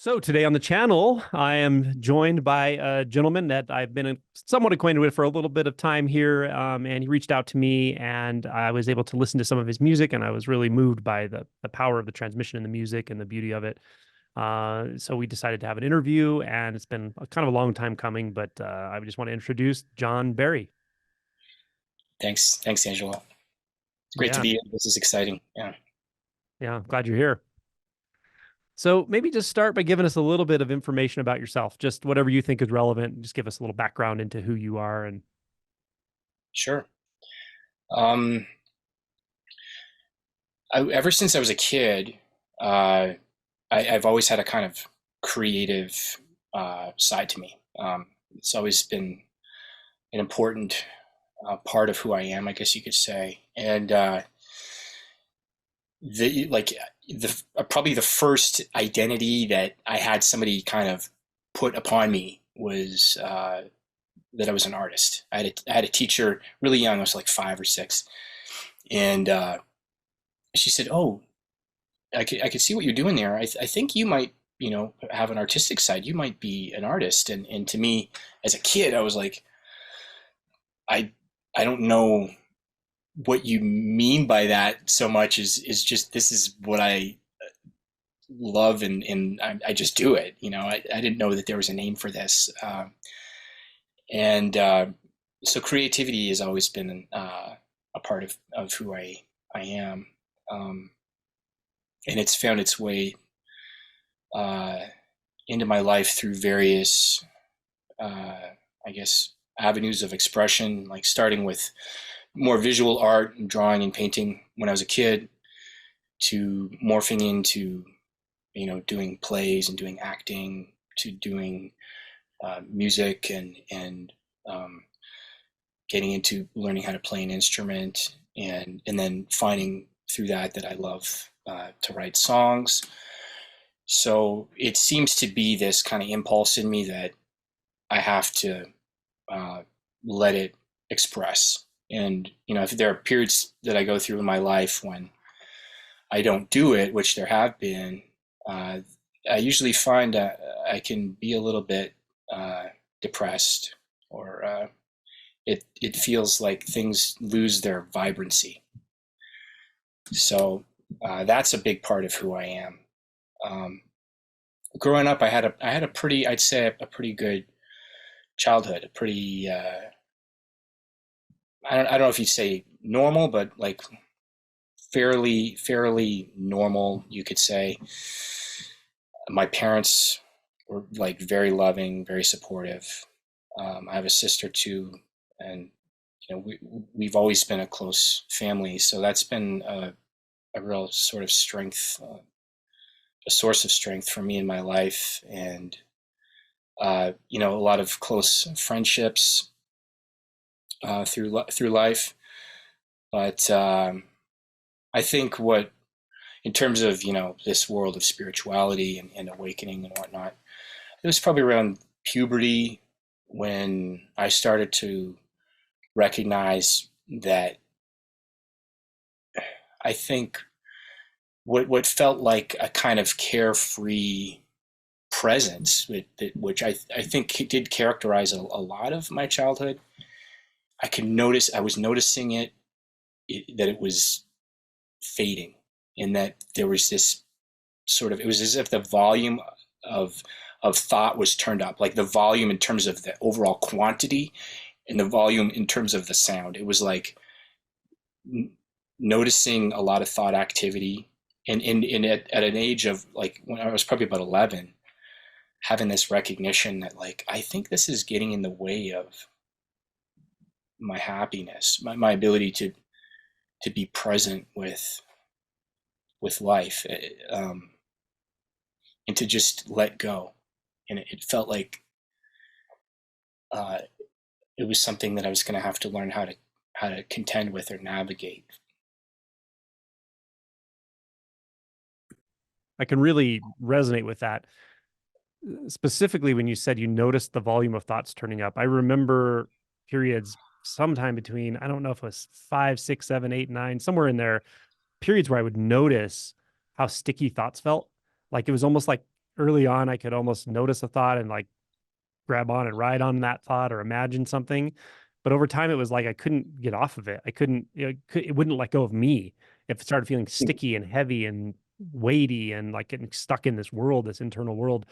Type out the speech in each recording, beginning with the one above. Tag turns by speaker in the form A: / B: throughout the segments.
A: So today on the channel, I am joined by a gentleman that I've been somewhat acquainted with for a little bit of time here, and he reached out to me, and I was able to listen to some of his music, and I was really moved by the power of the transmission in the music and the beauty of it. So we decided to have an interview, and it's been kind of a long time coming, but I just want to introduce John Berry.
B: Thanks, Angela. It's great to
A: Yeah,
B: be here. This is exciting. Yeah,
A: yeah, glad you're here. So maybe just start by giving us a little bit of information about yourself, just whatever you think is relevant. Just give us a little background into who you are and
B: sure. Um, ever since I was a kid, uh, I've always had a kind of creative side to me. It's always been an important part of who I am, I guess you could say. And the like the probably the first identity that I had somebody kind of put upon me was that I was an artist. I had a teacher really young. I was like 5 or 6, and she said, "Oh, I could see what you're doing there. I think you might, have an artistic side. You might be an artist." And to me, as a kid, I was like, I I don't know what you mean by that so much. Is just this is what I love, and I just do it. I didn't know that there was a name for this, and so creativity has always been a part of who I am. Um, and it's found its way uh, into my life through various, I guess, avenues of expression, like starting with more visual art and drawing and painting when I was a kid, to morphing into, doing plays and doing acting, to doing music and um, getting into learning how to play an instrument, and then finding through that I love to write songs. So it seems to be this kind of impulse in me that I have to uh, let it express. And if there are periods that I go through in my life when I don't do it, which there have been, uh, I usually find that I can be a little bit depressed, or it feels like things lose their vibrancy. So that's a big part of who I am. Um, Growing up, I had a pretty, I'd say, a pretty good childhood. A pretty I don't know if you'd say normal, but like fairly normal, you could say. My parents were like very loving, very supportive. I have a sister too, and we've always been a close family, so that's been a real sort of strength, a source of strength for me in my life. And a lot of close friendships through life. But I think what, in terms of this world of spirituality and awakening and whatnot, it was probably around puberty when I started to recognize that I think what felt like a kind of carefree presence, which I think did characterize a lot of my childhood. I was noticing that it was fading, and that there was this sort of, it was as if the volume of thought was turned up, like the volume in terms of the overall quantity and the volume in terms of the sound. It was like noticing a lot of thought activity, and at an age of, like, when I was probably about 11, having this recognition that, like, I think this is getting in the way of my happiness, my ability to be present with life, and to just let go. And it felt like uh, it was something that I was going to have to learn how to contend with or navigate.
A: I can really resonate with that. Specifically, when you said you noticed the volume of thoughts turning up, I remember periods sometime between, I don't know if it was 5, 6, 7, 8, 9, somewhere in there, periods where I would notice how sticky thoughts felt. Like it was almost like early on I could almost notice a thought and like grab on and ride on that thought or imagine something. But over time, it was like I couldn't get off of it. I couldn't, it wouldn't let go of me. If it started feeling sticky and heavy and weighty and like getting stuck in this world, this internal world.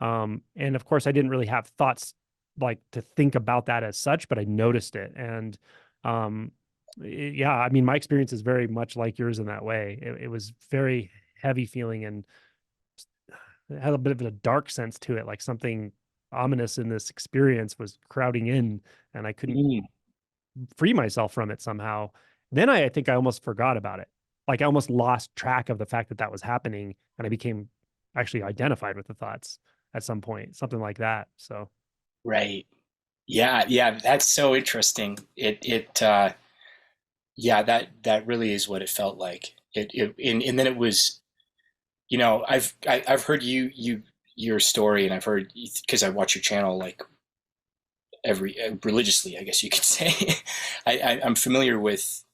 A: And of course, I didn't really have thoughts like to think about that as such, but I noticed it. And um, yeah, I mean, my experience is very much like yours in that way. It was very heavy feeling and it had a bit of a dark sense to it, like something ominous in this experience was crowding in, and I couldn't
B: Mm,
A: free myself from it somehow. Then I think I almost forgot about it. Like I almost lost track of the fact that that was happening, and I became actually identified with the thoughts at some point, something like that. So
B: right. Yeah, yeah, that's so interesting. Yeah, that really is what it felt like. And then it was, I've heard your story, and I've heard because I watch your channel like every religiously, I guess you could say. I'm familiar with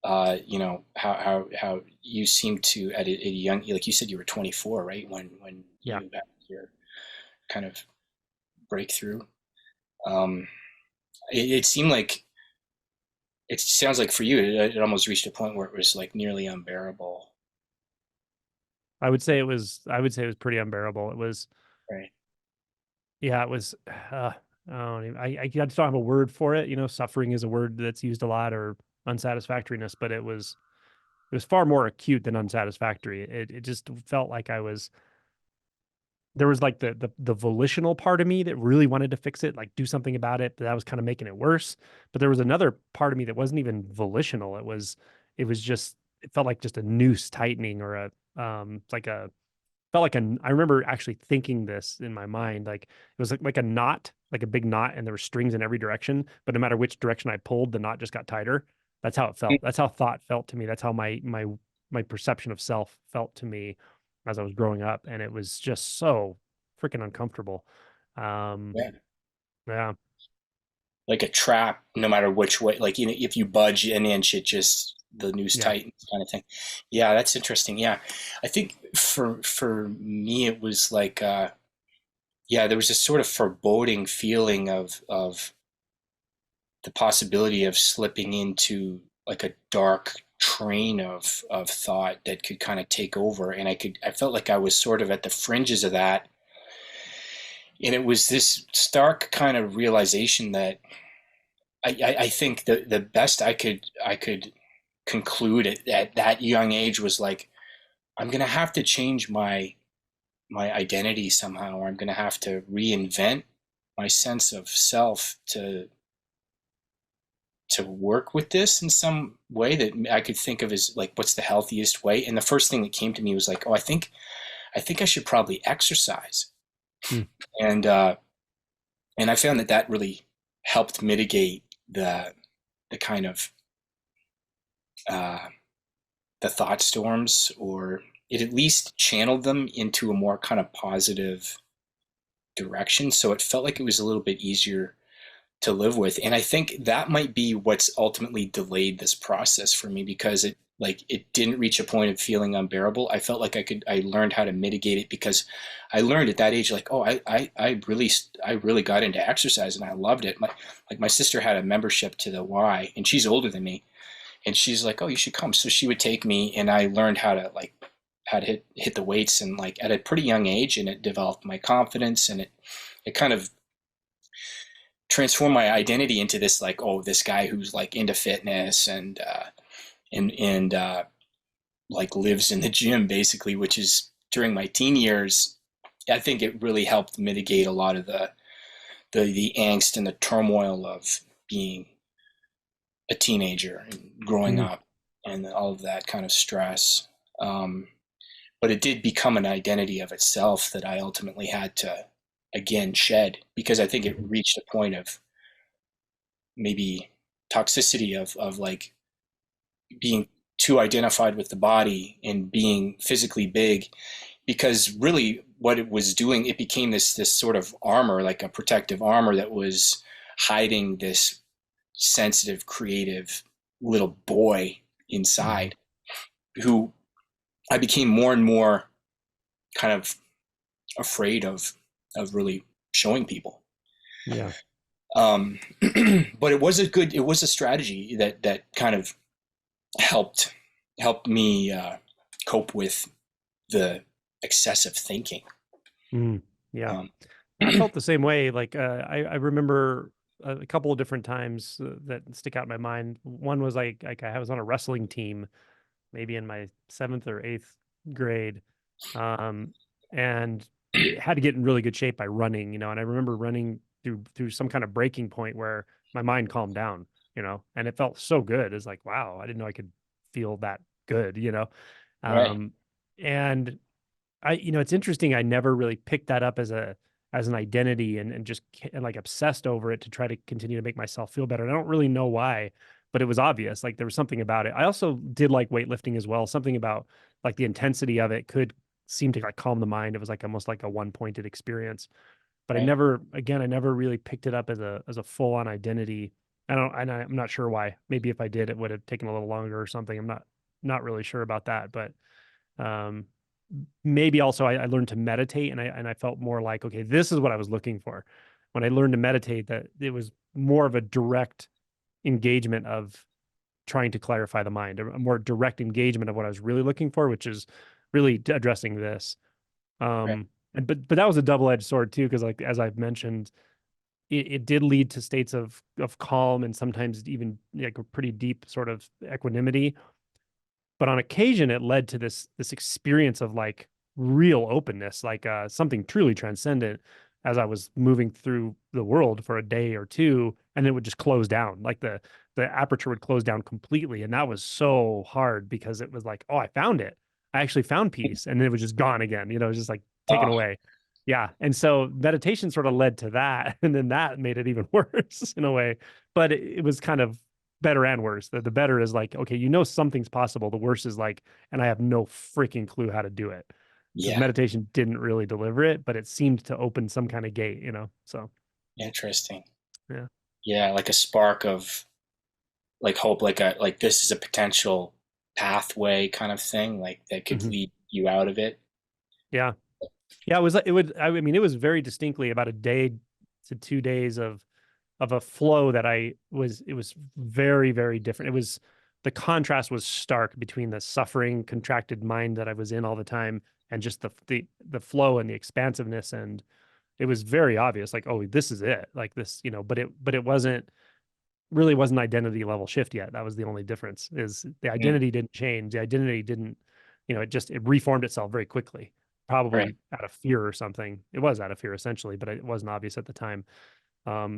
B: how you seem to at a young, like you said, you were 24, right? When
A: yeah,
B: you had your kind of breakthrough. Um, it seemed like it sounds like for you, it almost reached a point where it was like nearly unbearable,
A: I would say it was. I would say it was pretty unbearable. It was.
B: right?
A: Yeah, it was. I don't even, I just don't have a word for it. You know, suffering is a word that's used a lot, or unsatisfactoriness, but it was far more acute than unsatisfactory. It just felt like I was there was like the volitional part of me that really wanted to fix it, like do something about it, but that was kind of making it worse. But there was another part of me that wasn't even volitional. It was just it felt like just a noose tightening or a like a felt like a I remember actually thinking this in my mind, like it was like a knot, like a big knot, and there were strings in every direction, but no matter which direction I pulled, the knot just got tighter. That's how it felt. That's how thought felt to me. That's how my perception of self felt to me as I was growing up, and it was just so freaking uncomfortable. Um,
B: Yeah,
A: yeah,
B: like a trap, no matter which way. Like if you budge an inch, it just the noose
A: yeah,
B: tightens, kind of thing. Yeah, that's interesting. Yeah, I think for me, it was like yeah, there was this sort of foreboding feeling of the possibility of slipping into like a dark train of thought that could kind of take over, and I felt like I was sort of at the fringes of that, and it was this stark kind of realization that I think the best I could conclude at that young age was like I'm gonna have to change my identity somehow, or I'm gonna have to reinvent my sense of self to work with this in some way that I could think of as like what's the healthiest way. And the first thing that came to me was like, oh, I think I should probably exercise.
A: hmm,
B: And and I found that that really helped mitigate the kind of uh, the thought storms, or it at least channeled them into a more kind of positive direction. So it felt like it was a little bit easier to live with. And I think that might be what's ultimately delayed this process for me, because it didn't reach a point of feeling unbearable. I felt like I learned how to mitigate it, because I learned at that age, like, oh, I really got into exercise and I loved it. My sister had a membership to the Y, and she's older than me, and she's like, oh, you should come. So she would take me, and I learned how to hit the weights, and like at a pretty young age, and it developed my confidence, and it kind of transform my identity into this, like, oh, this guy who's like into fitness and like lives in the gym basically, which is during my teen years. I think it really helped mitigate a lot of the angst and the turmoil of being a teenager and growing
A: hmm,
B: up and all of that kind of stress. Um, but it did become an identity of itself that I ultimately had to again shed, because I think it reached a point of maybe toxicity of like being too identified with the body and being physically big, because really what it was doing, it became this sort of armor, like a protective armor that was hiding this sensitive, creative little boy
A: hmm,
B: inside, who I became more and more kind of afraid of really showing people.
A: Yeah.
B: Um, but it was a strategy that kind of helped helped me cope with the excessive thinking.
A: Mm, yeah.
B: Um,
A: I felt the same way. Like I remember a couple of different times that stick out in my mind. One was like I was on a wrestling team, maybe in my seventh or eighth grade, um, and had to get in really good shape by running. And I remember running through some kind of breaking point where my mind calmed down. And it felt so good. It's like, wow, I didn't know I could feel that good.
B: right.
A: Um, and it's interesting. I never really picked that up as an identity and just and like obsessed over it to try to continue to make myself feel better. And I don't really know why, but it was obvious. Like there was something about it. I also did like weightlifting as well. Something about like the intensity of it could seem to like calm the mind. It was like almost like a one-pointed experience. But
B: Right.
A: I never really picked it up as a full-on identity. I'm not sure why. Maybe if I did, it would have taken a little longer or something. I'm not really sure about that, but um, maybe also I learned to meditate and I felt more like, okay, this is what I was looking for. When I learned to meditate, that it was more of a direct engagement of trying to clarify the mind, a more direct engagement of what I was really looking for, which is really addressing this.
B: Right.
A: But that was a double-edged sword too, because like as I've mentioned, it did lead to states of calm and sometimes even like a pretty deep sort of equanimity, but on occasion it led to this experience of like real openness, like something truly transcendent as I was moving through the world for a day or two, and it would just close down. Like the aperture would close down completely. And that was so hard because it was like, oh, I found it. I actually found peace. And then it was just gone again. It was just like taken
B: Oh,
A: away. Yeah. And so meditation sort of led to that. And then that made it even worse in a way. But it was kind of better and worse. The better is like, okay, something's possible. The worse is like, and I have no freaking clue how to do it because
B: yeah.
A: meditation didn't really deliver it, but it seemed to open some kind of gate. So
B: Interesting.
A: yeah.
B: Yeah, like a spark of like hope, like this is a potential pathway kind of thing, like that could
A: Hmm.
B: lead you out of it.
A: Yeah. Yeah. I mean, it was very distinctly about a day to 2 days of a flow that it was very, very different. The contrast was stark between the suffering, contracted mind that I was in all the time and just the flow and the expansiveness. And it was very obvious, like, oh, this is it. Like this, but it wasn't identity level shift yet. That was the only difference is the
B: Mm,
A: identity didn't change. The identity didn't, it reformed itself very quickly,
B: right.
A: probably out of fear or something. It was out of fear essentially, but it wasn't obvious at the time.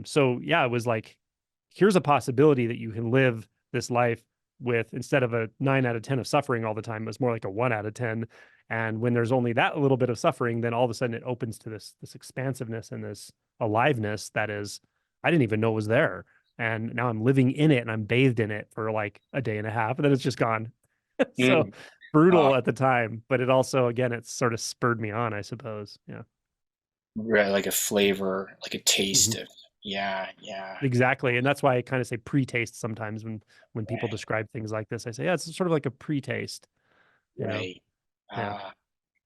A: So yeah, it was like, here's a possibility that you can live this life with instead of a 9 out of 10 of suffering all the time, it's more like a 1 out of 10. And when there's only that little bit of suffering, then all of a sudden it opens to this expansiveness and this aliveness that is, I didn't even know was there. And now I'm living in it and I'm bathed in it for like a day and a half, and then it's just gone. So
B: Mm, uh,
A: brutal at the time, but it also, again, it's sort of spurred me on, I suppose. Yeah.
B: right, like a flavor, like a taste
A: Mhm.
B: of, yeah, yeah,
A: Exactly. And that's why I kind of say pre-taste sometimes when people
B: right,
A: describe things like this. I say, yeah, it's sort of like a pre-taste, you know?
B: right.
A: Yeah.
B: Uh,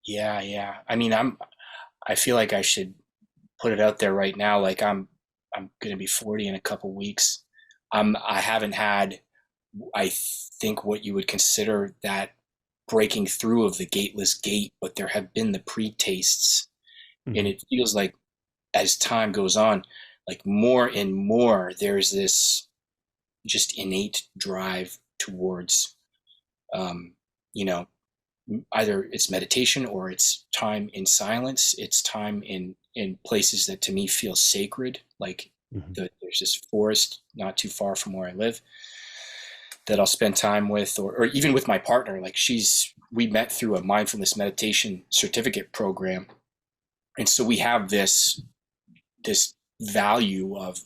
B: yeah, yeah. I mean, I feel like I should put it out there right now. Like I'm going to be 40 in a couple weeks. I haven't had, I think, what you would consider that breaking through of the gateless gate, but there have been the pre-tastes, and
A: Hmm.
B: it feels like as time goes on, like more and more, there's this just innate drive towards, um, you know, either it's meditation or it's time in silence. It's time in places that to me feel sacred. Like
A: Hmm.
B: there's this forest not too far from where I live that I'll spend time with, or even with my partner. Like we met through a mindfulness meditation certificate program, and so we have this value of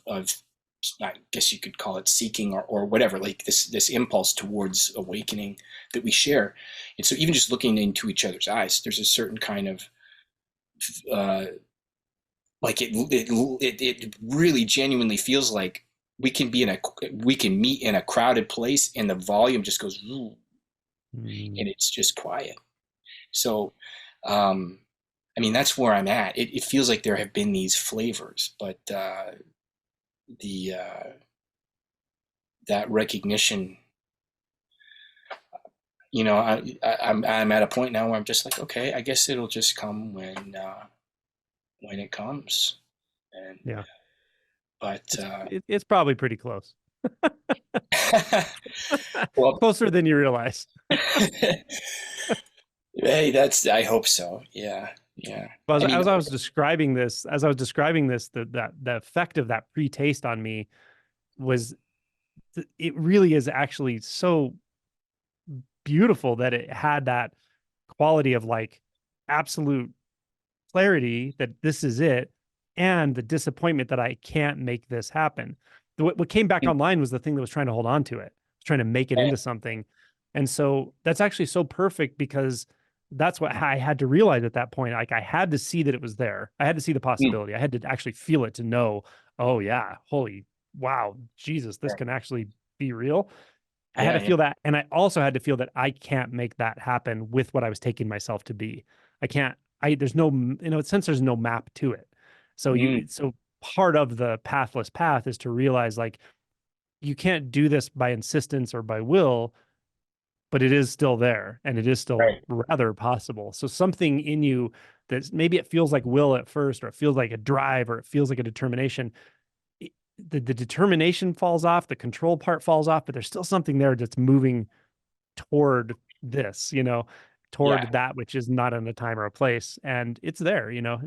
B: I guess you could call it seeking or whatever, like this impulse towards awakening that we share. And so even just looking into each other's eyes, there's a certain kind of uh, like it really genuinely feels like we can meet in a crowded place and the volume just goes and
A: Mm.
B: it's just quiet. So um, I mean, that's where I'm at. It feels like there have been these flavors, but the that recognition, I'm at a point now where I'm just like, okay, I guess it'll just come when it comes, and
A: Yeah.
B: but
A: It's probably pretty close.
B: well,
A: Closer than you realize.
B: hey, that's I hope so. Yeah, yeah.
A: But
B: I mean,
A: as I was describing this, the effect of that pre-taste on me was, it really is actually so beautiful that it had that quality of like absolute clarity that this is it, and the disappointment that I can't make this happen. What came back online was the thing that was trying to hold on to it, trying to make it into something. And so that's actually so perfect, because that's what I had to realize at that point. Like, I had to see that it was there. I had to see the possibility. I had to actually feel it to know, oh yeah, holy wow, Jesus, this can actually be real. I had
B: yeah,
A: to
B: yeah,
A: feel that. And I also had to feel that I can't make that happen with what I was taking myself to be. I can't, there's no, since there's no map to it. So
B: mm,
A: so part of the pathless path is to realize, like, you can't do this by insistence or by will, but it is still there, and it is still
B: right,
A: rather possible. So something in you, that maybe it feels like will at first, or it feels like a drive, or it feels like a determination, the determination falls off, the control part falls off, but there's still something there that's moving toward this,
B: yeah,
A: toward that which is not in a time or a place, and it's there, you're,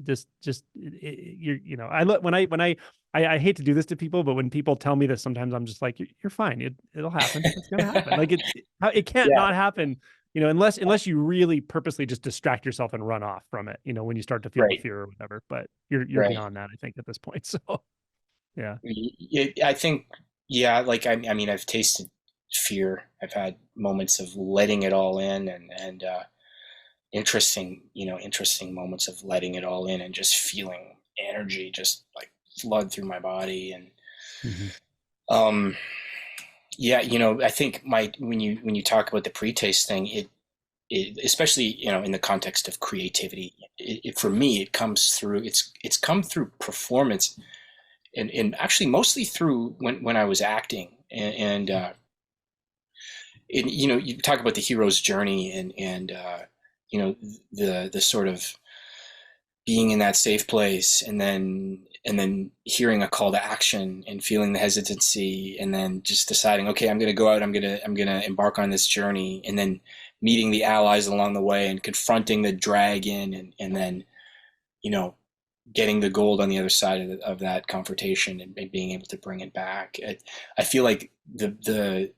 A: I hate to do this to people, but when people tell me this, sometimes I'm just like, you're fine. It'll happen. It's gonna happen. Like, it can't
B: yeah,
A: not happen, unless you really purposely just distract yourself and run off from it, when you start to feel the
B: right,
A: fear or whatever. But you're
B: right.
A: beyond that, I think, at this point. So yeah.
B: I think, yeah, like I mean, I've tasted fear. I've had moments of letting it all in, and interesting moments of letting it all in and just feeling energy just like flood through my body. And
A: Mhm.
B: um, yeah, I think my when you talk about the pre-taste thing, it especially in the context of creativity, for me it comes through. It's come through performance, and actually mostly through when I was acting, and you talk about the hero's journey, and you know the sort of being in that safe place, and then hearing a call to action and feeling the hesitancy, and then just deciding, okay, I'm going to go out, I'm going to embark on this journey, and then meeting the allies along the way and confronting the dragon, and then you know getting the gold on the other side of that confrontation, and being able to bring it back. I feel like the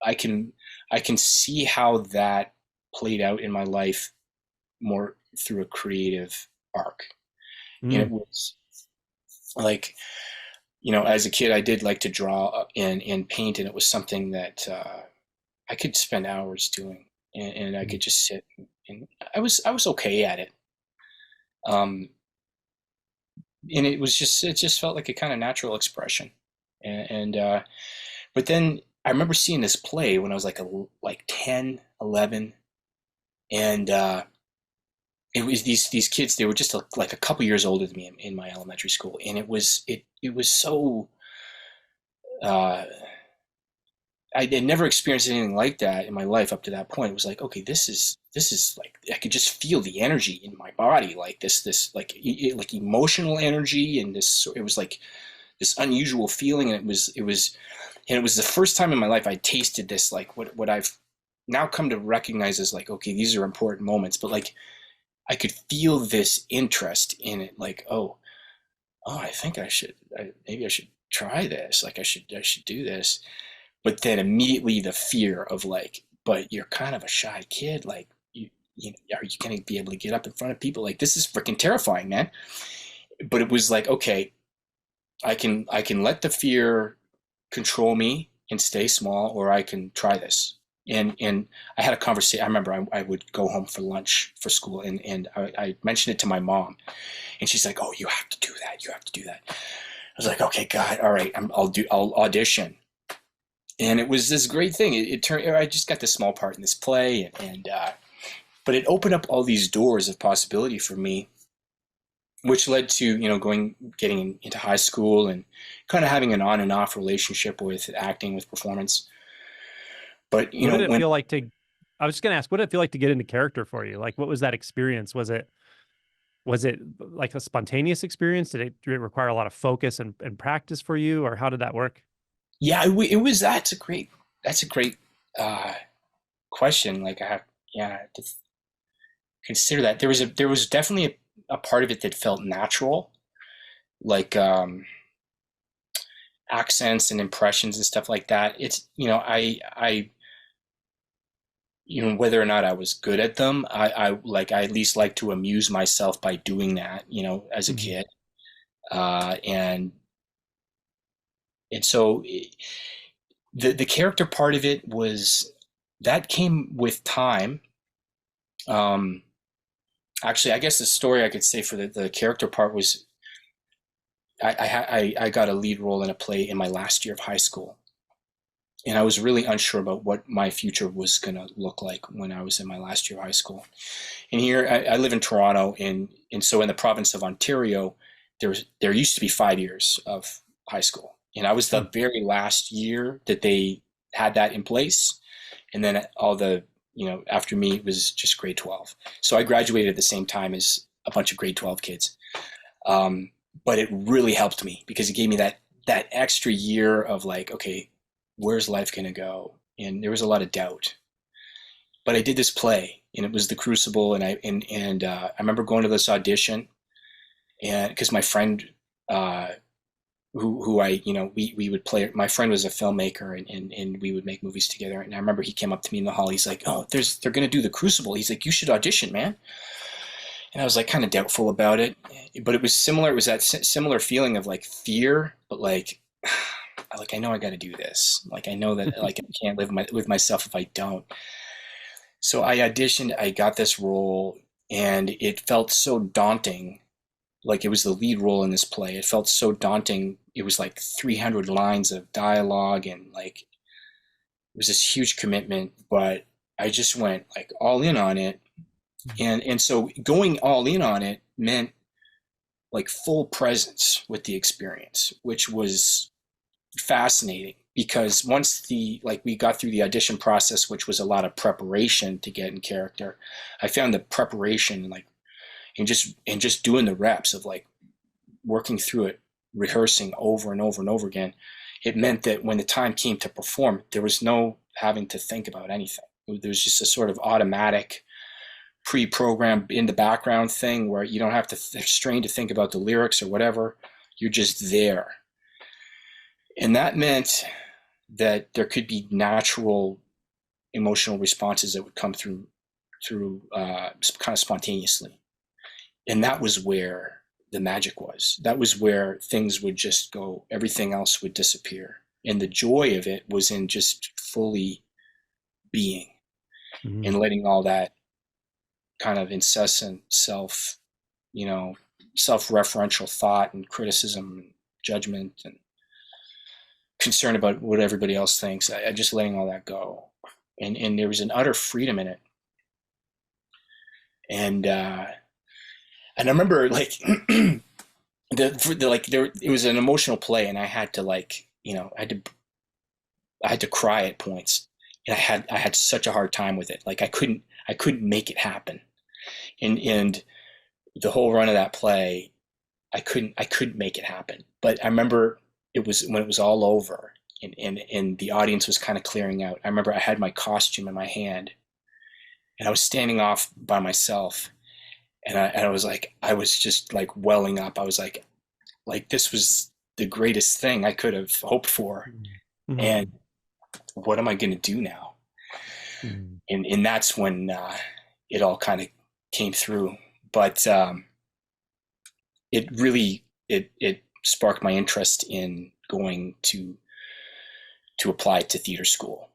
B: I can I can see how that played out in my life more through a creative arc. And it
A: Mm.
B: was like, as a kid, I did like to draw and paint, and it was something that I could spend hours doing, and I
A: Mm.
B: could just sit, and I was okay at it. Um, and it just felt like a kind of natural expression, and but then I remember seeing this play when I was like 10, 11, and it was these kids. They were just like a couple years older than me in my elementary school, and it was so. Uh, I had never experienced anything like that in my life up to that point. It was like, okay, this is like I could just feel the energy in my body, like this like like emotional energy, and this it was like this unusual feeling, and it was the first time in my life I tasted this, like what I've now come to recognize as like, okay, these are important moments, but like I could feel this interest in it, like, oh, I think maybe I should try this. Like I should do this. But then immediately the fear of like, but you're kind of a shy kid. Like are you going to be able to get up in front of people? Like this is freaking terrifying, man. But it was like, okay, I can let the fear control me and stay small, or I can try this. And I had a conversation. I remember I would go home for lunch for school, and I mentioned it to my mom, and she's like, "Oh, you have to do that. You have to do that." I was like, "Okay, God, all right, I'll audition." And it was this great thing. It turned. I just got this small part in this play, and But it opened up all these doors of possibility for me, which led to, getting into high school and kind of having an on and off relationship with acting, with performance. But,
A: What did it
B: when,
A: feel like to, I was just going to ask, what did it feel like to get into character for you? Like, what was that experience? Was it like a spontaneous experience? Did it require a lot of focus and practice for you, or how did that work?
B: yeah, it was, that's a great uh, question. Like I have, yeah, to consider that there was definitely a part of it that felt natural, like, accents and impressions and stuff like that. It's, whether or not I was good at them, I at least like to amuse myself by doing that, as a
A: Mhm.
B: kid. And so the character part of it was that came with time. Um, Actually, I guess the story I could say for the character part was I got a lead role in a play in my last year of high school, and I was really unsure about what my future was going to look like when I was in my last year of high school. And here I live in Toronto, and so in the province of Ontario, there used to be 5 years of high school, and I was the
A: Hmm.
B: very last year that they had that in place, and then all the after me it was just grade 12. So I graduated at the same time as a bunch of grade 12 kids. Um, but it really helped me because it gave me that extra year of like, okay, where's life going to go? And there was a lot of doubt. But I did this play, and it was The Crucible, and I remember going to this audition, and because my friend, uh, who I, we would play. My friend was a filmmaker, and we would make movies together. And I remember he came up to me in the hall. He's like, "Oh, they're going to do The Crucible." He's like, "You should audition, man." And I was like kind of doubtful about it, but it was similar. It was that similar feeling of like fear, but like I know I got to do this. Like I know that like I can't live with myself if I don't. So I auditioned. I got this role, and it felt so daunting. Like it was the lead role in this play. It felt so daunting. It was like 300 lines of dialogue, and like it was this huge commitment. But I just went like all in on it, and so going all in on it meant like full presence with the experience, which was fascinating because once we got through the audition process, which was a lot of preparation to get in character, I found the preparation like and just doing the reps of like working through it, rehearsing over and over and over again. It meant that when the time came to perform, there was no having to think about anything. There was just a sort of automatic pre-programmed in the background thing where you don't have to strain to think about the lyrics or whatever. You're just there. And that meant that there could be natural emotional responses that would come through kind of spontaneously. And that was where the magic was. That was where things would just go, everything else would disappear. And the joy of it was in just fully being
A: Mhm.
B: and letting all that kind of incessant you know, self-referential thought and criticism and judgment and concern about what everybody else thinks. I just letting all that go. And there was an utter freedom in it. And I remember like like there it was an emotional play, and I had to like I had to cry at points, and I had such a hard time with it. Like I couldn't make it happen. And the whole run of that play, I couldn't make it happen. But I remember it was when it was all over, and the audience was kind of clearing out. I remember I had my costume in my hand, and I was standing off by myself, and I was like, I was just like welling up. I was like this was the greatest thing I could have hoped for,
A: Mhm.
B: and what am I going to do now?
A: Mhm.
B: And that's when it all kind of came through. But it really it sparked my interest in going to apply to theater school,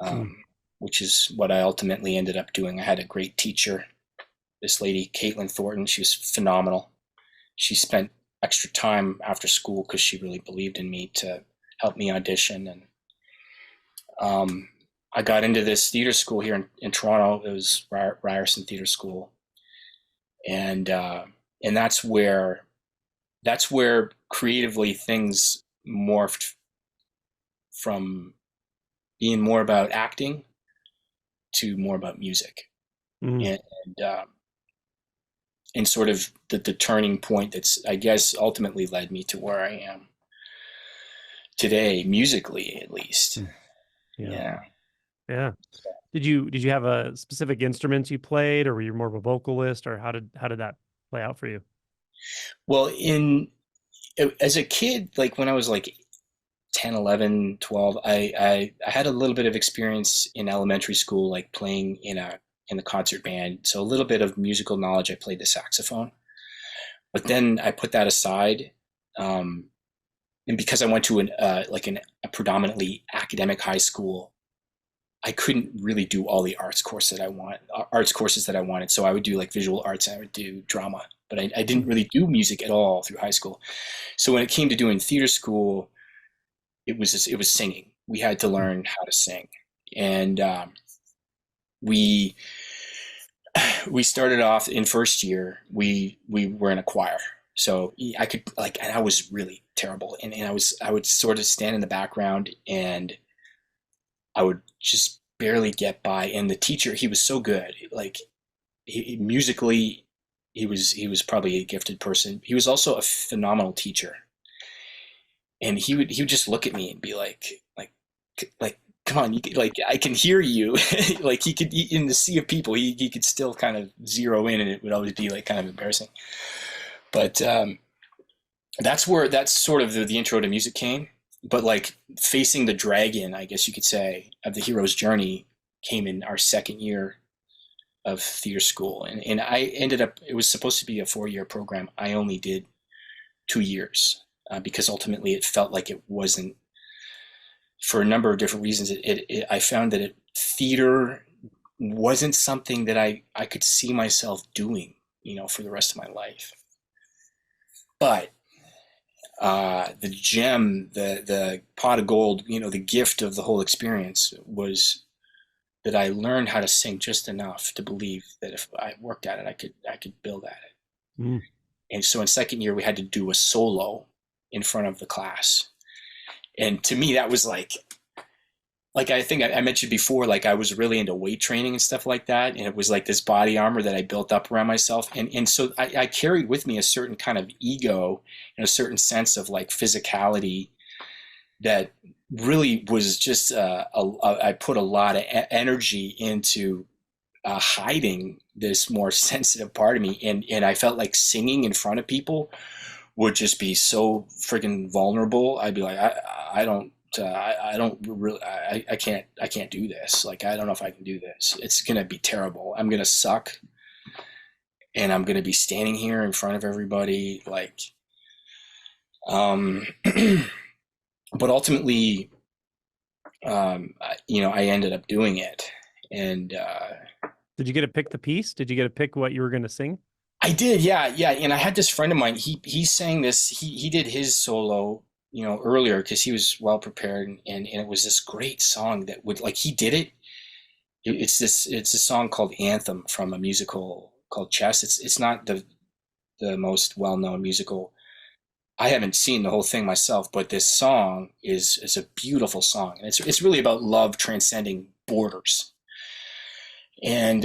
A: Mhm.
B: which is what I ultimately ended up doing. I had a great teacher, this lady Caitlin Thornton. She was phenomenal. She spent extra time after school because she really believed in me to help me audition, and um, I got into this theater school here in Toronto. It was Ryerson Theater School, and and that's where creatively things morphed from being more about acting to more about music,
A: Mm.
B: and and sort of the turning point that's, I guess, ultimately led me to where I am today, musically at least.
A: Mm. Yeah.
B: Yeah.
A: Yeah. Did you have a specific instruments you played, or were you more of a vocalist, or how did that play out for you?
B: Well, in as a kid, like when I was like 10, 11, 12, I had a little bit of experience in elementary school, like playing in a concert band. So a little bit of musical knowledge. I played the saxophone, but then I put that aside. Um, and because I went to a predominantly academic high school, I couldn't really do all the arts courses that I wanted. So I would do like visual arts and I would do drama, but I didn't
A: Mm.
B: really do music at all through high school. So when it came to doing theater school, it was singing. We had to
A: Mm.
B: learn how to sing, and we we started off in first year. We were in a choir, so I could like, and I was really terrible, and I would sort of stand in the background and I would just barely get by. And the teacher, he was so good. Like musically, he was probably a gifted person. He was also a phenomenal teacher, and he would just look at me and be like come on, like I can hear you. Like he could, in the sea of people, he could still kind of zero in, and it would always be like kind of embarrassing. But that's sort of the intro to music came. But like facing the dragon, I guess you could say, of the hero's journey came in our second year of theater school, and I ended up. It was supposed to be a 4 year program. I only did 2 years because ultimately it felt like it wasn't, for a number of different reasons. I found that theater wasn't something that I could see myself doing, for the rest of my life. But the gem, the pot of gold, the gift of the whole experience was that I learned how to sing just enough to believe that if I worked at it, I could build at it.
A: Mm.
B: And so in second year, we had to do a solo in front of the class, and to me, that was like I think I mentioned before, like I was really into weight training and stuff like that, and it was like this body armor that I built up around myself, and so I carried with me a certain kind of ego and a certain sense of like physicality that really was just I put a lot of energy into hiding this more sensitive part of me, and I felt like singing in front of people would just be so freaking vulnerable. I'd be like, I don't really, I can't do this. Like, I don't know if I can do this. It's going to be terrible. I'm going to suck. And I'm going to be standing here in front of everybody. Like, um, but ultimately, I ended up doing it. And,
A: Did you get to pick the piece? Did you get to pick what you were going to sing?
B: I did. Yeah. Yeah. And I had this friend of mine, he sang this, he did his solo, earlier because he was well prepared, and it was this great song that would, like, he did it. It's a song called Anthem from a musical called Chess. It's not the most well-known musical. I haven't seen the whole thing myself, but this song is a beautiful song. And it's really about love transcending borders. And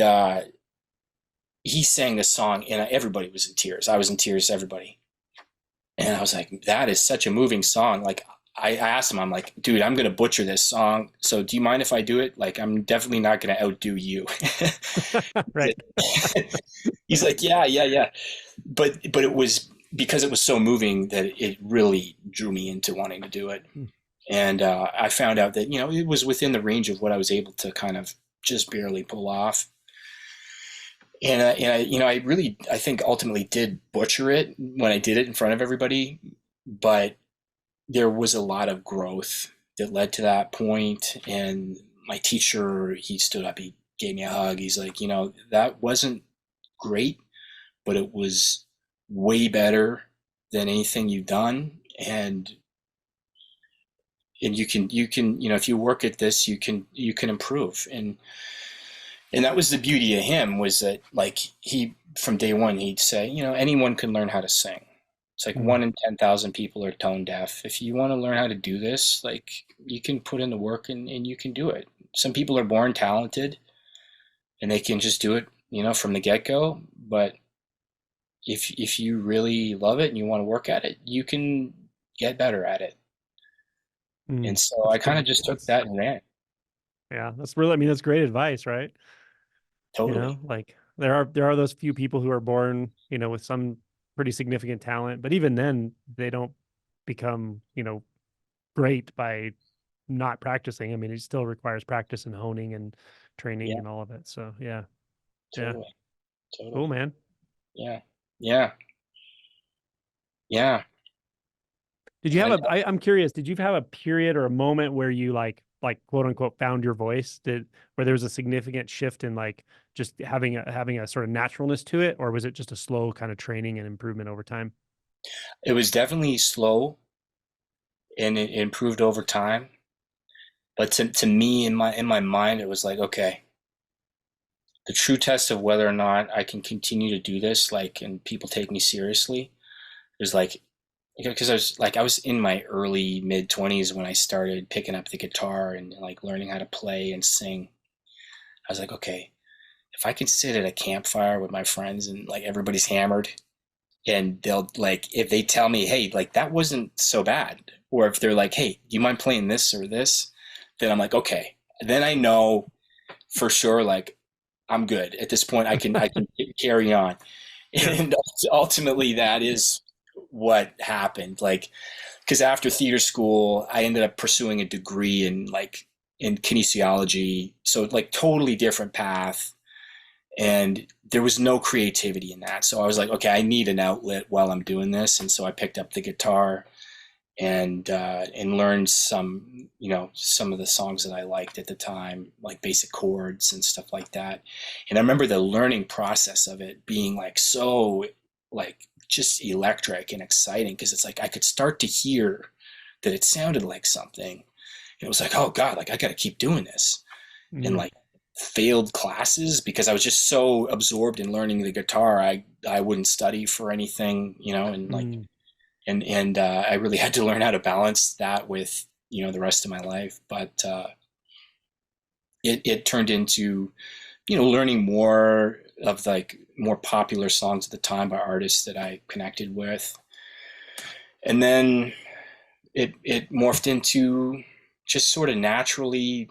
B: he sang this song, and everybody was in tears. I was in tears, everybody. And I was like, that is such a moving song. Like, I asked him, I'm like, dude, I'm going to butcher this song. So do you mind if I do it? Like, I'm definitely not going to outdo you.
A: Right.
B: He's like, yeah, yeah, yeah. But it was because it was so moving that it really drew me into wanting to do it. And I found out that, it was within the range of what I was able to kind of just barely pull off. And I really, I think ultimately did butcher it when I did it in front of everybody, but there was a lot of growth that led to that point. And my teacher, he stood up, he gave me a hug. He's like, that wasn't great, but it was way better than anything you've done. And and you can, if you work at this, you can improve. And that was the beauty of him, was that, like, he, from day one, he'd say, anyone can learn how to sing. It's like
A: Mm.
B: 1 in 10,000 people are tone deaf. If you want to learn how to do this, like, you can put in the work, and you can do it. Some people are born talented and they can just do it, from the get go. But if you really love it and you want to work at it, you can get better at it. And
A: Mm.
B: so
A: That's
B: I kind
A: good.
B: of just took
A: That's
B: that and ran.
A: Yeah, that's really, I mean, that's great advice, right?
B: Totally.
A: Like there are those few people who are born, with some pretty significant talent, but even then they don't become, great by not practicing. I mean, it still requires practice and honing and training
B: Yeah,
A: and all of it. So yeah. Yeah.
B: totally.
A: Cool,
B: Totally.
A: man.
B: Yeah. Yeah. Yeah.
A: Did you have
B: And
A: I'm curious, did you have a period or a moment where you like quote unquote found your voice? Where there was a significant shift in like just having a sort of naturalness to it, or was it just a slow kind of training and improvement over time?
B: it was definitely slow, and it improved over time. But to me, in my mind, it was like, okay, the true test of whether or not I can continue to do this, like, and people take me seriously, is like, because I was in my early mid 20s when I started picking up the guitar and, like, learning how to play and sing. I was like, okay, if I can sit at a campfire with my friends and, like, everybody's hammered, and they'll, like, if they tell me, hey, like, that wasn't so bad, or if they're like, hey, do you mind playing this or this, then I'm like, okay, then I know for sure, like, I'm good at this point. I can carry on.
A: Yeah.
B: And ultimately that is what happened. Like, because after theater school, I ended up pursuing a degree in, like, in kinesiology, so, like, totally different path. And there was no creativity in that, so I was like, okay, I need an outlet while I'm doing this. And so I picked up the guitar and learned some of the songs that I liked at the time, like basic chords and stuff like that. And I remember the learning process of it being, like, so, like, just electric and exciting, because it's like I could start to hear that it sounded like something, and it was like, oh God, like, I got to keep doing this. And,
A: Mm,
B: like, failed classes because I was just so absorbed in learning the guitar, I wouldn't study for anything, and, like,
A: mm,
B: I really had to learn how to balance that with, the rest of my life. But it turned into, learning more of, like, more popular songs at the time by artists that I connected with. And then it morphed into just sort of naturally,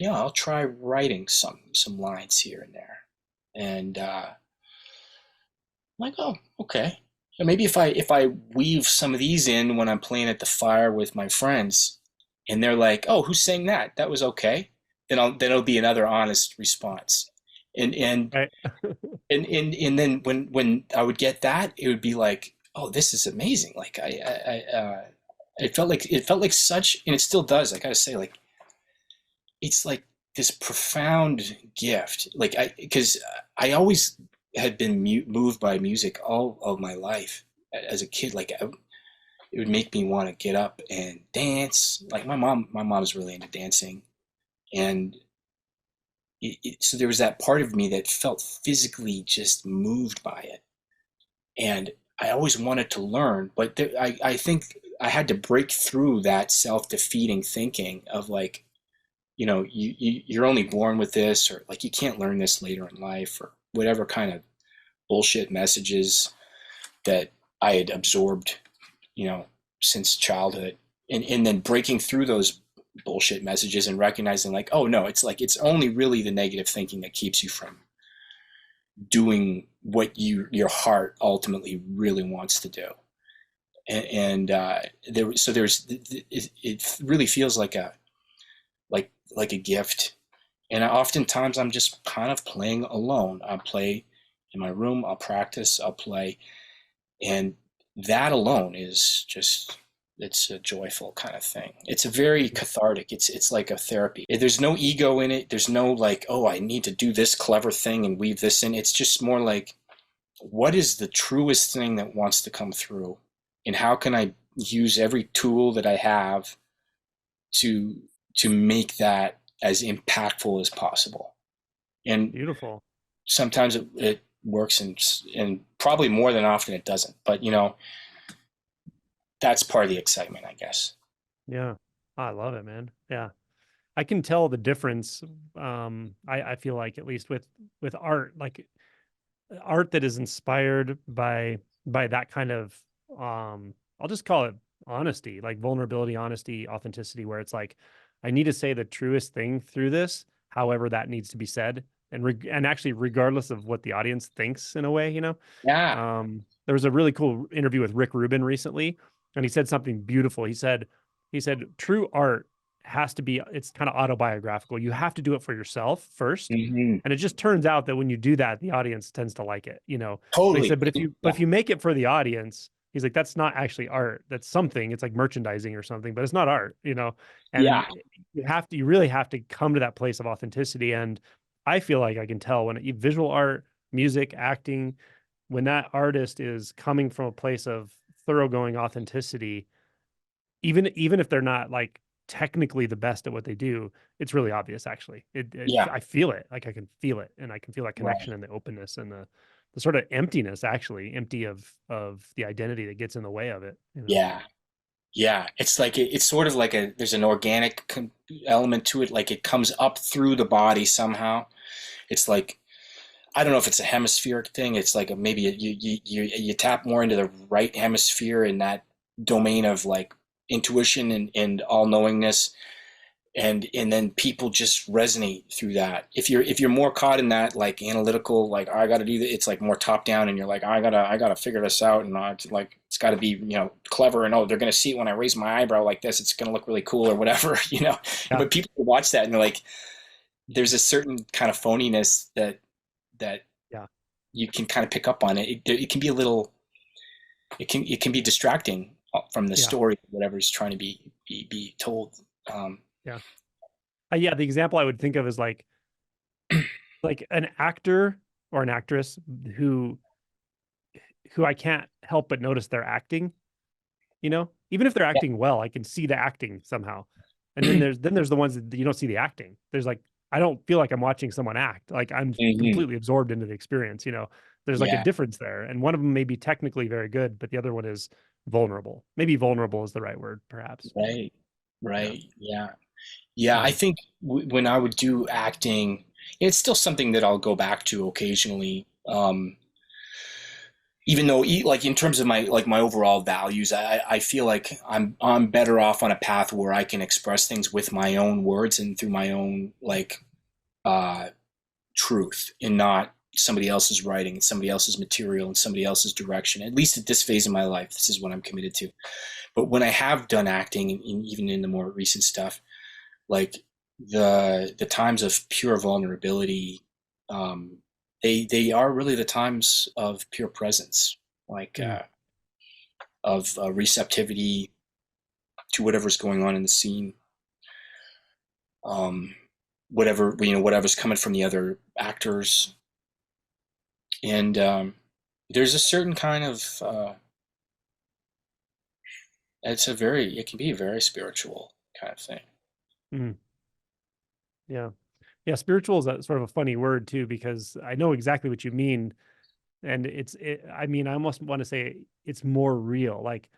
B: I'll try writing some lines here and there. And I'm like, oh, okay. And maybe if I weave some of these in when I'm playing at the fire with my friends, and they're like, "Oh, who sang that? That was okay." Then it'll be another honest response. And and
A: right.
B: and then when I would get that, it would be like, "Oh, this is amazing!" Like, it felt like such, and it still does. I gotta say, like, it's like this profound gift. Like, because I always had been moved by music all of my life as a kid. Like, it would make me want to get up and dance. Like, my mom's really into dancing, and so there was that part of me that felt physically just moved by it, and I always wanted to learn. But I think I had to break through that self-defeating thinking of, like, you're only born with this, or, like, you can't learn this later in life, or whatever kind of bullshit messages that I had absorbed, since childhood. And then breaking through those bullshit messages and recognizing, like, oh no, it's like, it's only really the negative thinking that keeps you from doing what your heart ultimately really wants to do. And it really feels like a gift. And oftentimes I'm just kind of playing alone. I'll play in my room, I'll practice, I'll play. And that alone is just, it's a joyful kind of thing. It's a very cathartic. It's like a therapy. There's no ego in it. There's no, like, oh, I need to do this clever thing and weave this in. It's just more like, what is the truest thing that wants to come through? And how can I use every tool that I have to to make that as impactful as possible. And
A: Beautiful.
B: sometimes it works, and probably more than often it doesn't. But that's part of the excitement, I guess.
A: Yeah. I love it, man. Yeah. I can tell the difference. I feel like at least with art, like art that is inspired by that kind of I'll just call it honesty, like vulnerability, honesty, authenticity, where it's like I need to say the truest thing through this, however that needs to be said, and actually regardless of what the audience thinks in a way, you know.
B: Yeah.
A: There was a really cool interview with Rick Rubin recently, and he said something beautiful. He said true art has to be, it's kind of autobiographical. You have to do it for yourself first.
B: Hmm.
A: And it just turns out that when you do that, the audience tends to like it, you know. But he
B: Totally.
A: said, but if
B: Yeah.
A: you make it for the audience, he's like, that's not actually art. That's something. It's like merchandising or something, but it's not art, you know.
B: Yeah.
A: And you really have to come to that place of authenticity. And I feel like I can tell when visual art, music, acting, when that artist is coming from a place of thoroughgoing authenticity, even if they're not like technically the best at what they do, it's really obvious actually.
B: Yeah.
A: I feel it. Like I can feel it, and I can feel that
B: Right.
A: connection and the openness and the sort of emptiness, actually empty of the identity that gets in the way of it, you know.
B: Yeah. Yeah. It's like it's sort of like there's an organic element to it. Like it comes up through the body somehow. It's like, I don't know if it's a hemispheric thing. It's like maybe you tap more into the right hemisphere in that domain of like intuition and all knowingness, and then people just resonate through that. If you're more caught in that like analytical, like, "Oh, I got to do that," it's like more top down, and you're like, I gotta figure this out, and like it's got to be clever, and oh, they're gonna see it when I raise my eyebrow like this, it's gonna look really cool or whatever,
A: Yeah,
B: But people watch that and they're like, there's a certain kind of phoniness that
A: yeah,
B: you can kind of pick up on it. It can be a little, it can be distracting from the
A: yeah,
B: story, whatever's trying to be told. Um,
A: yeah. Yeah, the example I would think of is like an actor or an actress who who I can't help but notice their acting, you know. Even if they're acting well, I can see the acting somehow. And
B: yeah.
A: then there's the ones that you don't see the acting. There's like I don't feel like I'm watching someone act. Like I'm
B: Hmm.
A: completely absorbed into the experience, you know. There's like a
B: Yeah.
A: difference there. And one of them may be technically very good, but the other one is vulnerable. Maybe vulnerable is the right word, perhaps.
B: Right.
A: Yeah.
B: Right. Yeah. Yeah. I
A: Yeah.
B: think when I would do acting, it's still something that I'll go back to occasionally. Even though, like, in terms of my overall values, I feel like I'm better off on a path where I can express things with my own words and through my own like uh, truth, and not somebody else's writing and somebody else's material and somebody else's direction. At least at this phase of my life, this is what I'm committed to. But when I have done acting, and even in the more recent stuff, like the times of pure vulnerability, um, they are really the times of pure presence, like
A: Mm.
B: of receptivity to whatever's going on in the scene, um, whatever's coming from the other actors, and there's a certain kind of it can be a very spiritual kind of thing.
A: Mm. Yeah. Yeah. Spiritual is a sort of a funny word too, because I know exactly what you mean. And I mean, I almost want to say it's more real. Like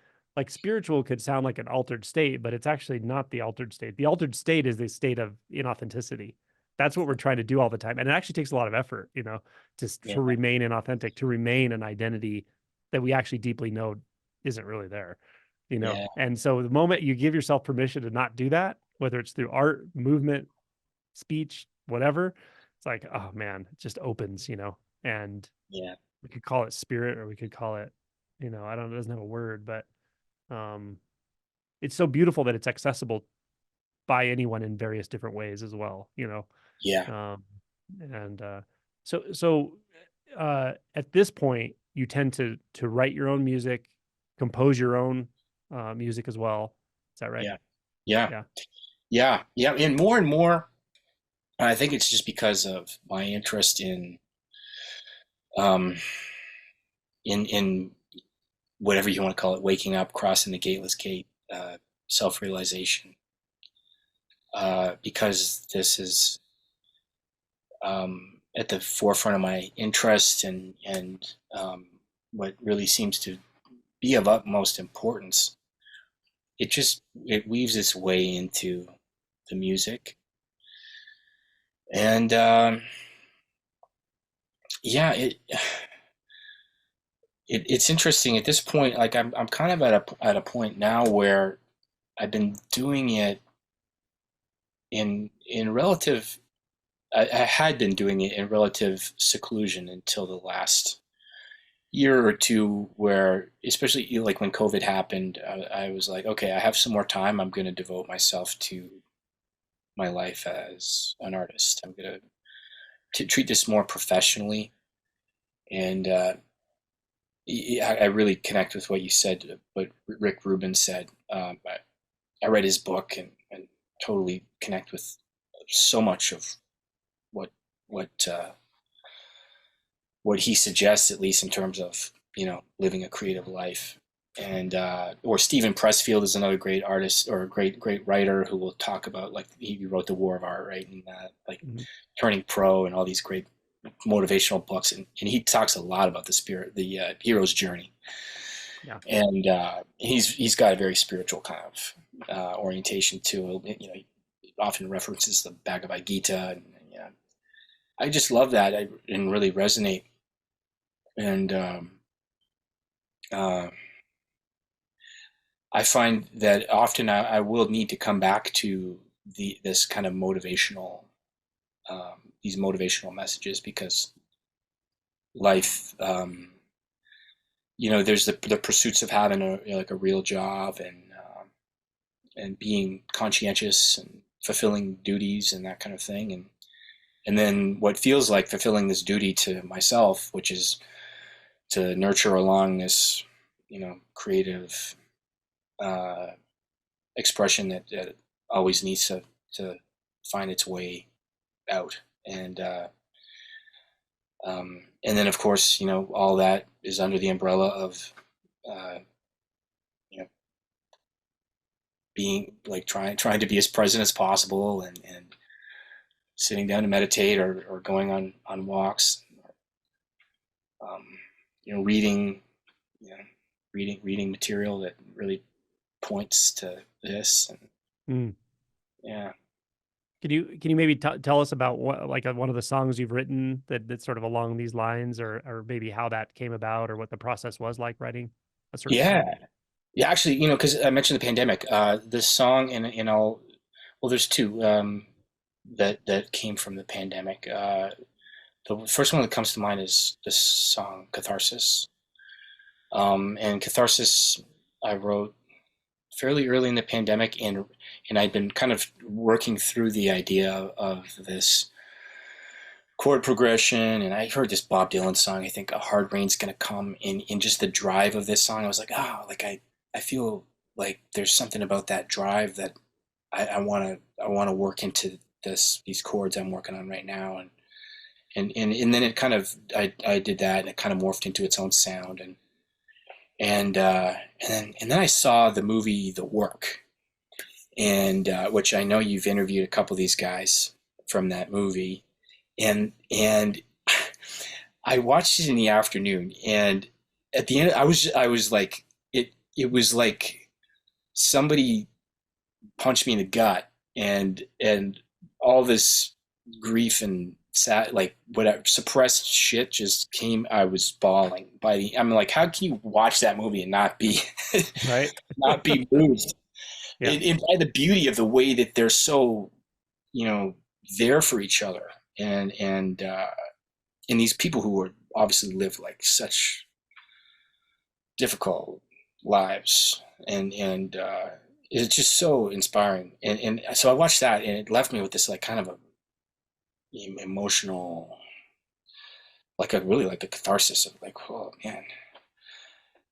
A: spiritual could sound like an altered state, but it's actually not the altered state. The altered state is the state of inauthenticity. That's what we're trying to do all the time. And it actually takes a lot of effort, you know,
B: Yeah.
A: to remain inauthentic, to remain an identity that we actually deeply know isn't really there, you know.
B: Yeah.
A: And so the moment you give yourself permission to not do that, whether it's through art, movement, speech, whatever, it's like, oh man, it just opens, you know. And
B: Yeah.
A: we could call it spirit, or we could call it, you know, I don't, it doesn't have a word, but um it's so beautiful that it's accessible by anyone in various different ways as well, you know.
B: Yeah.
A: um and at this point you tend to write your own music, compose your own music as well, is that right?
B: Yeah. Yeah.
A: Yeah.
B: Yeah. Yeah. And more, I think it's just because of my interest um, in whatever you want to call it, waking up, crossing the gateless gate, self realization. because this is at the forefront of my interest, and what really seems to be of utmost importance. It weaves its way into the music, and yeah, it's interesting at this point. Like I'm kind of at a point now where I've been doing it in relative. I had been doing it in relative seclusion until the last year or two, where especially like when COVID happened, I was like, okay, I have some more time. I'm going to devote myself to my life as an artist. I'm going to treat this more professionally, and I really connect with what you said, what Rick Rubin said. I read his book, and totally connect with so much of what what uh, what he suggests, at least in terms of living a creative life. And or Stephen Pressfield is another great artist or a great writer who will talk about, like, he wrote The War of Art, right, and like
A: Mhm.
B: Turning Pro and all these great motivational books, and he talks a lot about the spirit, the hero's journey,
A: Yeah.
B: and he's got a very spiritual kind of orientation to it. He often references the Bhagavad Gita, and yeah, I just love that, and really resonate. And uh, I find that often I will need to come back to this kind of motivational, these motivational messages, because life, there's the pursuits of having like a real job, and being conscientious and fulfilling duties and that kind of thing, and then what feels like fulfilling this duty to myself, which is to nurture along this, creative uh, expression that always needs to find its way out. And then, of course, all that is under the umbrella of uh, you know being like trying to be as present as possible, and sitting down to meditate, or going on walks, um, reading, you know reading material that really points to this. And
A: Mm.
B: yeah.
A: Can you maybe tell us about what, like, one of the songs you've written that's sort of along these lines, or maybe how that came about, or what the process was like writing a certain song?
B: Yeah. Yeah, actually, because I mentioned the pandemic, this song, and all, well, there's two, that came from the pandemic. The first one that comes to mind is this song, Catharsis. And Catharsis, I wrote fairly early in the pandemic, and I'd been kind of working through the idea of this chord progression, and I heard this Bob Dylan song, I think, "A Hard Rain's Gonna Come," in just the drive of this song. I was like, oh, like I feel like there's something about that drive that I want to work into these chords I'm working on right now. And then it kind of, I did that, and it kind of morphed into its own sound. And then I saw the movie The Work, and which I know you've interviewed a couple of these guys from that movie, and I watched it in the afternoon, and at the end, I was like, it was like somebody punched me in the gut, and all this grief and sad, like, whatever suppressed shit just came. I was bawling I'm like, how can you watch that movie and not be
A: Right.
B: not be moved?
A: Yeah.
B: And by the beauty of the way that they're so, you know there for each other, and these people who are obviously live like such difficult lives, and it's just so inspiring. And so I watched that, and it left me with this, like, kind of a emotional, like a really, like a catharsis of, like, oh man,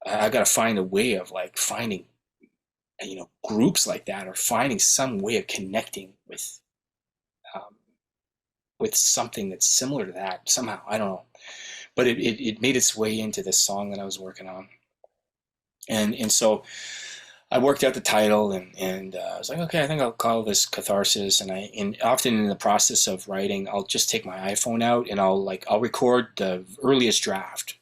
B: I got to find a way of, like, finding groups like that, or finding some way of connecting um, with something that's similar to that somehow. I don't know, but it made its way into this song that I was working on, and so I worked out the title, and I was like, okay, I think I'll call this Catharsis. And often in the process of writing, I'll just take my iPhone out and I'll record the earliest draft,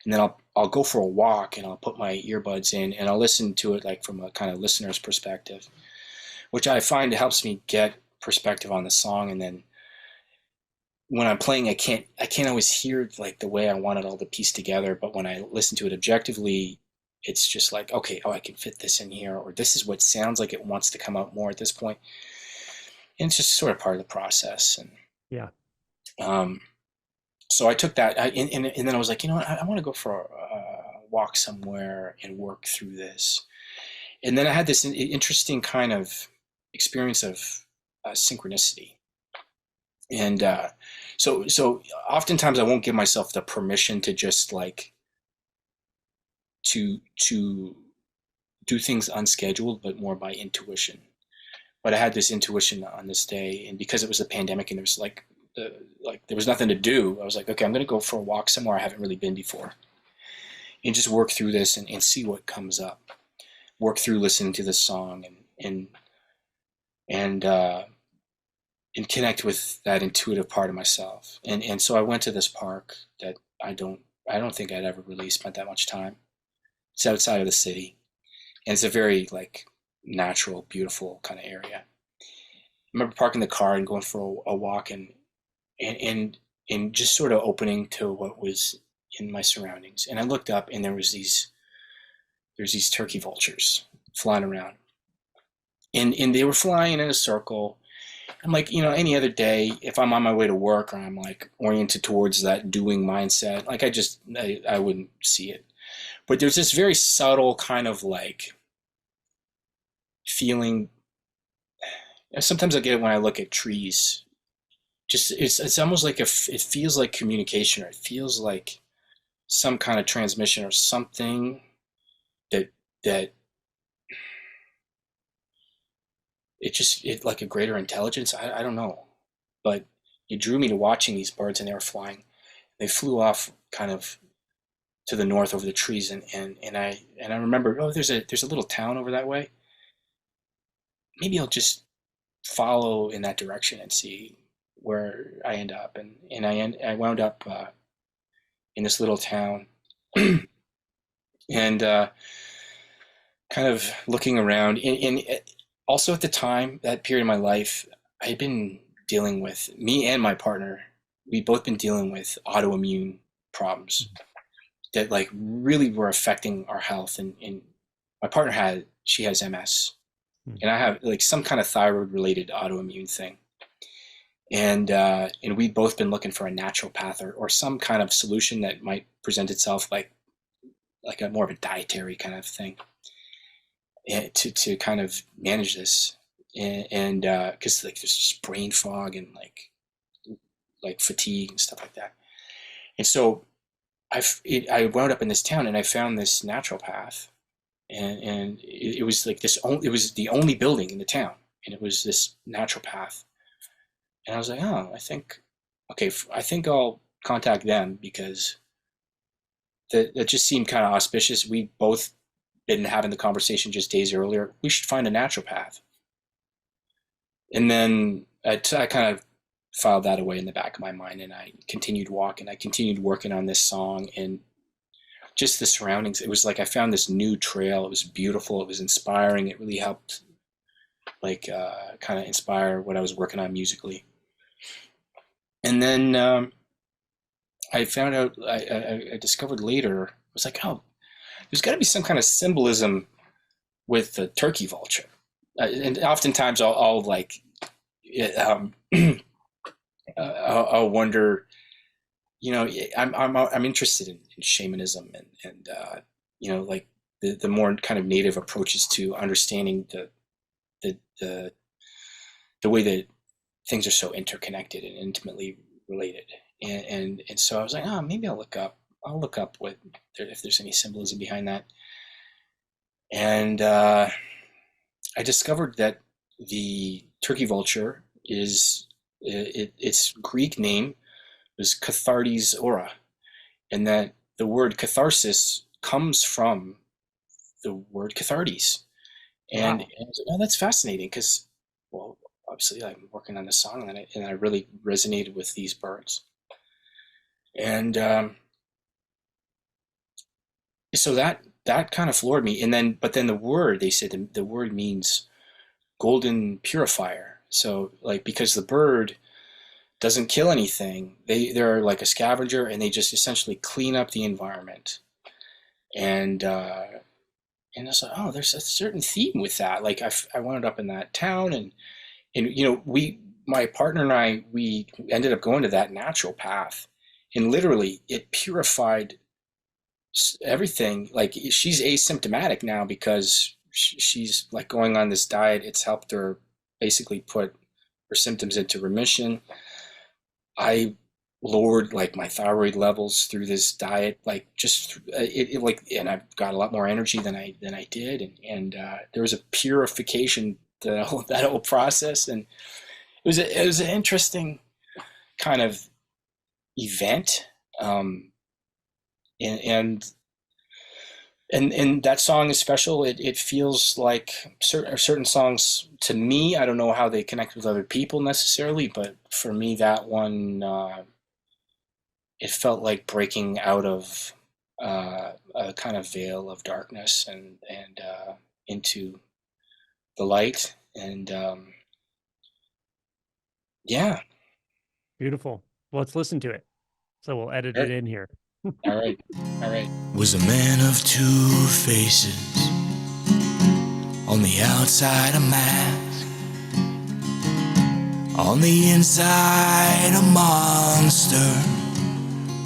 B: and then I'll go for a walk and I'll put my earbuds in and I'll listen to it like from a kind of listener's perspective, which I find helps me get perspective on the song. And then when I'm playing, I can't always hear like the way I want it all to piece together. But when I listen to it objectively, it's just like, okay, oh, I can fit this in here, or this is what sounds like it wants to come out more at this point. And it's just sort of part of the process. And
A: Yeah.
B: um, so I took that, and then I was like, you know what, I want to go for a walk somewhere and work through this. And then I had this interesting kind of experience of synchronicity. And so oftentimes I won't give myself the permission to just like to do things unscheduled, but more by intuition. But I had this intuition on this day, and because it was a pandemic and there was like there was nothing to do, I was like, okay, I'm going to go for a walk somewhere I haven't really been before, and just work through this and see what comes up. Work through listening to the song and and connect with that intuitive part of myself. And so I went to this park that I don't think I'd ever really spent that much time. It's outside of the city, and it's a very like natural, beautiful kind of area. I remember parking the car and going for a walk and and just sort of opening to what was in my surroundings. And I looked up and there's these turkey vultures flying around. And they were flying in a circle. I'm like, any other day, if I'm on my way to work or I'm like oriented towards that doing mindset, like I wouldn't see it. But there's this very subtle kind of like feeling. Sometimes I get it when I look at trees. Just it's almost like it feels like communication, or it feels like some kind of transmission or something that that it like a greater intelligence. I don't know, but it drew me to watching these birds, and they were flying. They flew off kind of to the north over the trees, and I remember, oh, there's a little town over that way. Maybe I'll just follow in that direction and see where I end up. And I wound up in this little town, and kind of looking around. And also at the time, that period of my life, I had been dealing with, me and my partner, we'd both been dealing with autoimmune problems that like really were affecting our health. And my partner she has MS, and I have like some kind of thyroid related autoimmune thing. And we'd both been looking for a natural path, or some kind of solution that might present itself like a more of a dietary kind of thing, to kind of manage this. And because like there's just brain fog and like fatigue and stuff like that. And so I wound up in this town, and I found this natural path, and it was like it was the only building in the town, and it was this natural path. And I was like, oh, I think I'll contact them, because that just seemed kind of auspicious. We both been having the conversation just days earlier. We should find a naturopath. And then I kind of filed that away in the back of my mind, and I continued walking. I continued working on this song and just the surroundings. It was like I found this new trail. It was beautiful. It was inspiring. It really helped like kind of inspire what I was working on musically. And then I found out, I discovered later, I was like, oh, there's got to be some kind of symbolism with the turkey vulture. And oftentimes I'll like, I'll wonder, I'm interested in shamanism and like the more kind of native approaches to understanding the the way that things are so interconnected and intimately related. And so I was like, oh, maybe I'll look up if there's any symbolism behind that. And I discovered that the turkey vulture its Greek name was Cathartes aura, and that the word catharsis comes from the word cathartes, And,
A: Wow.
B: and I was like, oh, that's fascinating because, well, obviously I'm working on this song and I really resonated with these birds. And so that kind of floored me. And then, but then the word, they said the word means golden purifier. So like, because the bird doesn't kill anything, they're like a scavenger and they just essentially clean up the environment. And I was like, oh, there's a certain theme with that. Like I wound up in that town and my partner and we ended up going to that natural path, and literally it purified everything. Like she's asymptomatic now because she's like going on this diet. It's helped her basically put her symptoms into remission. I lowered like my thyroid levels through this diet, like just it like, and I've got a lot more energy than I did, and there was a purification to that whole process, and it was an interesting kind of event, and and that song is special. It feels like certain songs to me. I don't know how they connect with other people necessarily, but for me, that one it felt like breaking out of a kind of veil of darkness and into the light. And yeah,
A: Beautiful. Well, let's listen to it. So we'll edit
B: all
A: it
B: right,
A: in here.
B: all right, all right.
C: Was a man of two faces, on the outside a mask, on the inside a monster,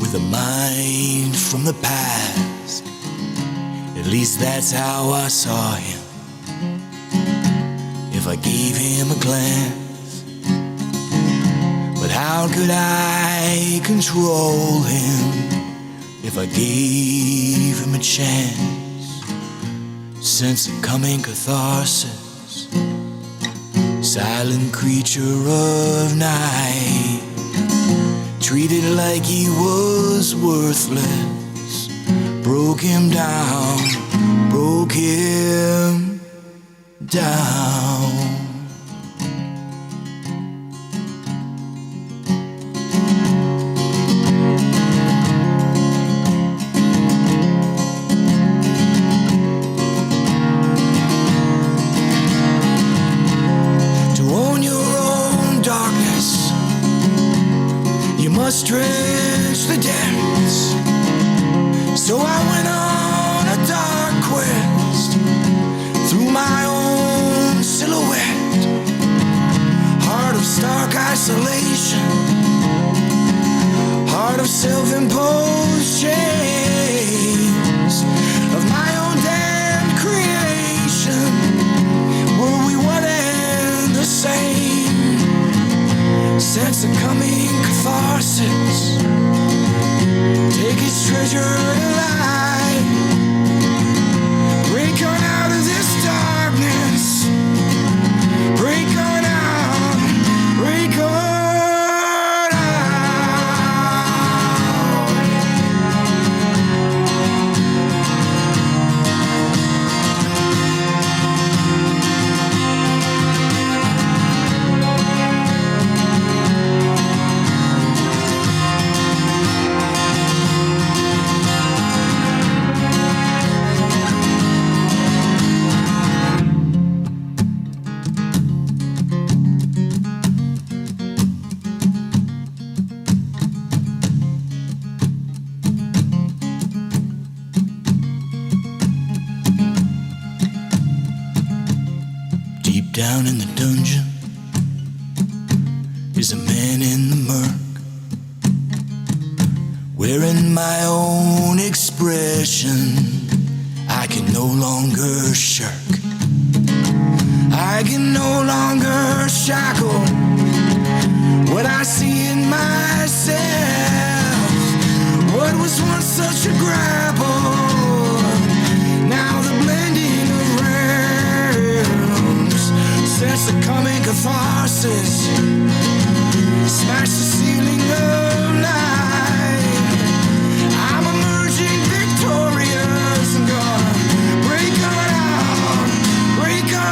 C: with a mind from the past. At least that's how I saw him, if I gave him a glance. But how could I control him if I gave him a chance? Sense of coming catharsis, silent creature of night, treated like he was worthless, broke him down, broke him down. Must stretch the depths. So I went on a dark quest through my own silhouette, heart of stark isolation, heart of self-imposed chains, of my own damned creation. Were we one and the same? Sense of coming catharsis, take its treasure alive, break on out of this darkness, break on out, break on out. Deep down in the dungeon is a man in the murk, wearing my own expression. I can no longer shirk, I can no longer shackle what I see in myself. What was once such a grapple, now the blending of realms. Sense of coming catharsis, smash the ceiling of night. I'm emerging victorious and gonna break on out, break on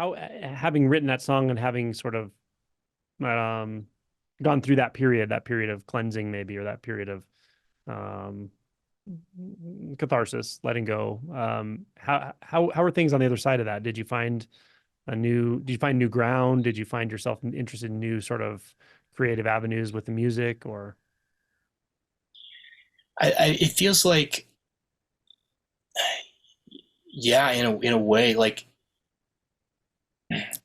A: how having written that song and having sort of um gone through that period of cleansing maybe, or that period of um catharsis, letting go. How are things on the other side of that? Did you find new ground? Did you find yourself interested in new sort of creative avenues with the music, or?
B: it feels like, yeah, in a way, like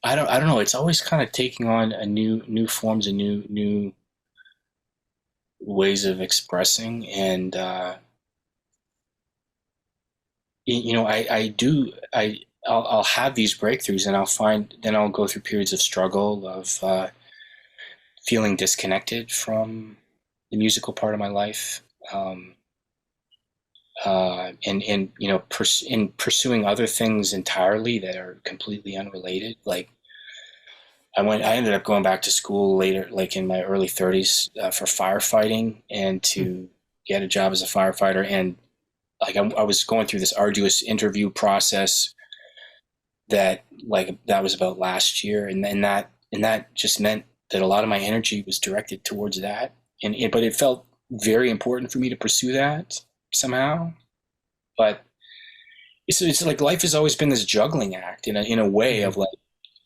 B: I don't know. It's always kind of taking on a new forms and new ways of expressing, and you know, I'll have these breakthroughs, and I'll go through periods of struggle, of feeling disconnected from the musical part of my life. Um, and you know, in pursuing other things entirely that are completely unrelated. Like I ended up going back to school later, like in my early 30s, for firefighting, and to get a job as a firefighter. And like I was going through this arduous interview process that was about last year, and that just meant that a lot of my energy was directed towards that, but it felt very important for me to pursue that somehow. But it's like life has always been this juggling act in a way
A: Mhm.
B: of like,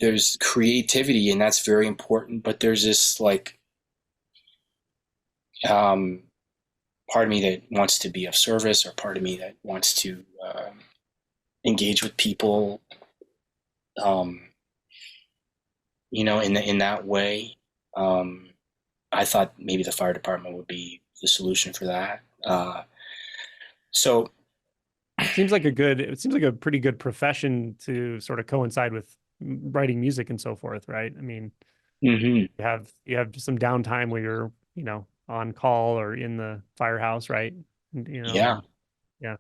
B: there's creativity, and that's very important, but there's this like um, part of me that wants to be of service, or part of me that wants to engage with people, um, you know, in that way. Um, I thought maybe the fire department would be the solution for that. So
A: It seems like a pretty good profession to sort of coincide with writing music and so forth, right? I mean,
B: mhm,
A: you have some downtime where you're, you know, on call or in the firehouse, right? You know,
B: yeah,
A: and yeah.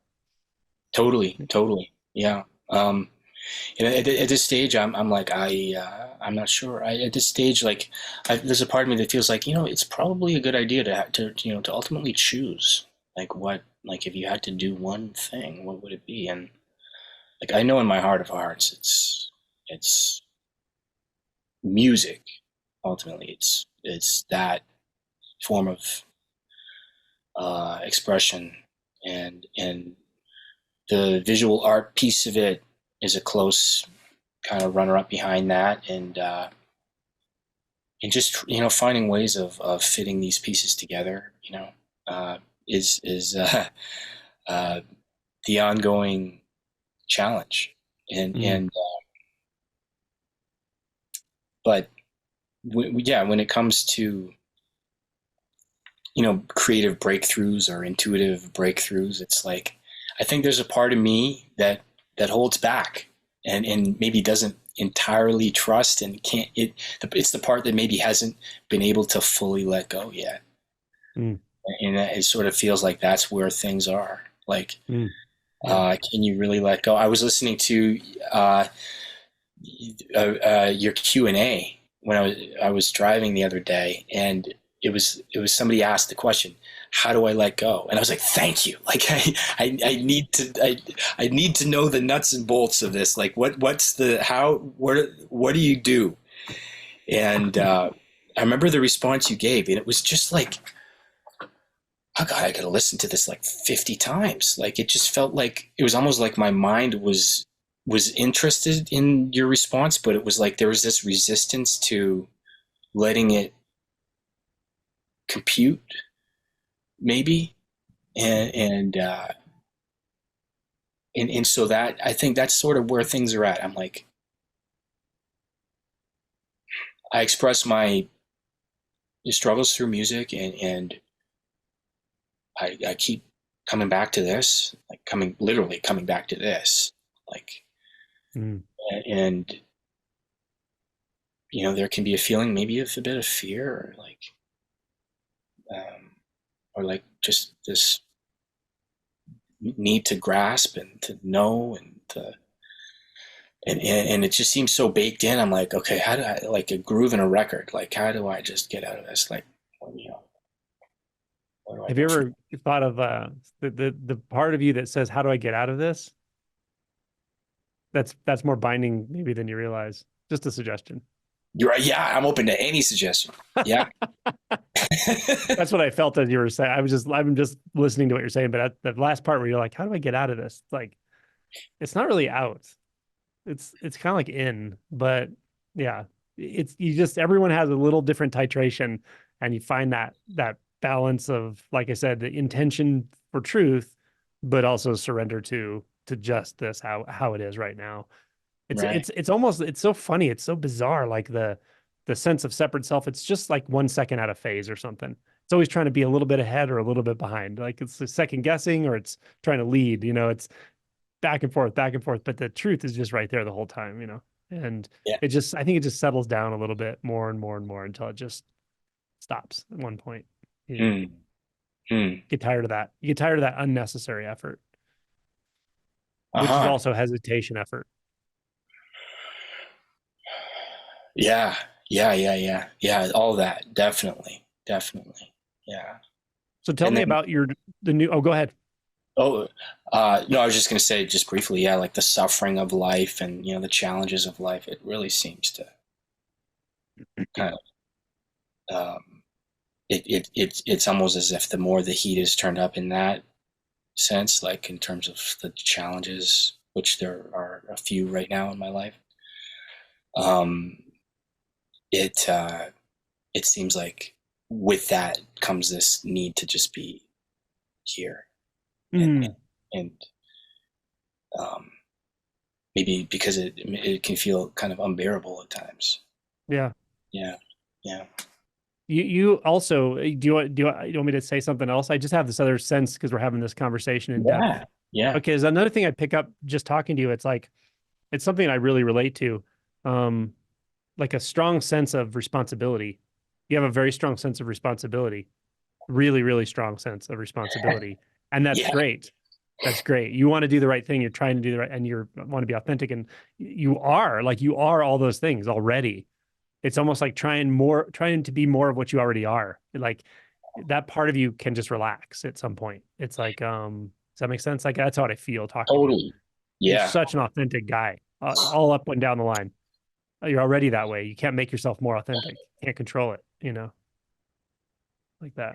B: totally, yeah. And at this stage, I'm like, I'm not sure. At this stage, like, there's a part of me that feels like, you know, it's probably a good idea you know, to ultimately choose, like, like, if you had to do one thing, what would it be? And like, I know in my heart of hearts, it's music. Ultimately, it's that form of expression, and the visual art piece of it is a close kind of runner up behind that, and just, you know, finding ways of fitting these pieces together, you know, uh, is uh, the ongoing challenge,
A: Mm.
B: and but yeah, when it comes to, you know, creative breakthroughs or intuitive breakthroughs, it's like I think there's a part of me that holds back, and maybe doesn't entirely trust, and can't it it's the part that maybe hasn't been able to fully let go yet.
A: Mm.
B: And it sort of feels like that's where things are. Like,
A: Mm. Yeah.
B: can you really let go? I was listening to your Q&A when I was driving the other day, and it was somebody asked the question, how do I let go? And I was like, thank you. Like, I need to I need to know the nuts and bolts of this. Like, what's the how what do you do? And I remember the response you gave, and it was just like, oh God, I gotta listen to this like 50 times. Like, it just felt like it was almost like my mind was interested in your response, but it was like there was this resistance to letting it compute, maybe. And so that, I think that's sort of where things are at. I'm like, I express my struggles through music, and I keep coming back to this, like literally coming back to this, like,
A: Mm.
B: and you know, there can be a feeling maybe of a bit of fear, um, or like just this need to grasp and to know, and it just seems so baked in. I'm like, okay, how do I, like a groove in a record? Like, how do I just get out of this? Like, you know, where do I
A: Have you
B: go from?
A: ever thought of the part of you that says, "How do I get out of this?" That's more binding maybe than you realize. Just a suggestion.
B: You're right. Yeah, I'm open to any suggestion. Yeah.
A: That's what I felt as you were saying. I'm just listening to what you're saying, but at the last part where you're like, how do I get out of this? It's like, it's not really out. It's kind of like in, but yeah, it's you just everyone has a little different titration, and you find that balance of, like I said, the intention for truth, but also surrender to just this how it is right now.
B: Right.
A: It's almost it's so funny, it's so bizarre, like the sense of separate self. It's just like 1 second out of phase or something. It's always trying to be a little bit ahead or a little bit behind. Like it's second guessing or it's trying to lead. It's back and forth, but the truth is just right there the whole time. And
B: Yeah.
A: I think it just settles down a little bit more and more and more until it just stops at one point. You
B: Mm, mm.
A: get tired of that. You get tired of that unnecessary effort, which is
B: Uh-huh.
A: also hesitation effort.
B: Yeah. Yeah. Yeah. Yeah. Yeah. All that. Definitely. Definitely. Yeah.
A: So tell
B: And
A: me
B: then,
A: about the new, oh, go ahead.
B: oh, no, I was just going to say just briefly, yeah, like the suffering of life and, the challenges of life. It really seems to kind of, it's almost as if the more the heat is turned up in that sense, like in terms of the challenges, which there are a few right now in my life. Um, it seems like with that comes this need to just be here and
A: Mm,
B: and um, maybe because it can feel kind of unbearable at times.
A: yeah.
B: Yeah, yeah,
A: You also do you want me to say something else? I just have this other sense because we're having this conversation in depth.
B: yeah, yeah,
A: Okay, there's another thing I pick up just talking to you. It's like it's something I really relate to. Um, like a strong sense of responsibility. You have a very strong sense of responsibility, really, really strong sense of responsibility. And that's
B: yeah,
A: great. That's great. You want to do the right thing. You're trying to do the right, and you want to be authentic. And you are all those things already. It's almost like trying to be more of what you already are. Like that part of you can just relax at some point. It's like, does that make sense? Like that's how I feel talking to you.
B: totally.
A: You're
B: Yeah,
A: such an authentic guy, all up and down the line. You're already that way. You can't make yourself more authentic. You can't control it, like that.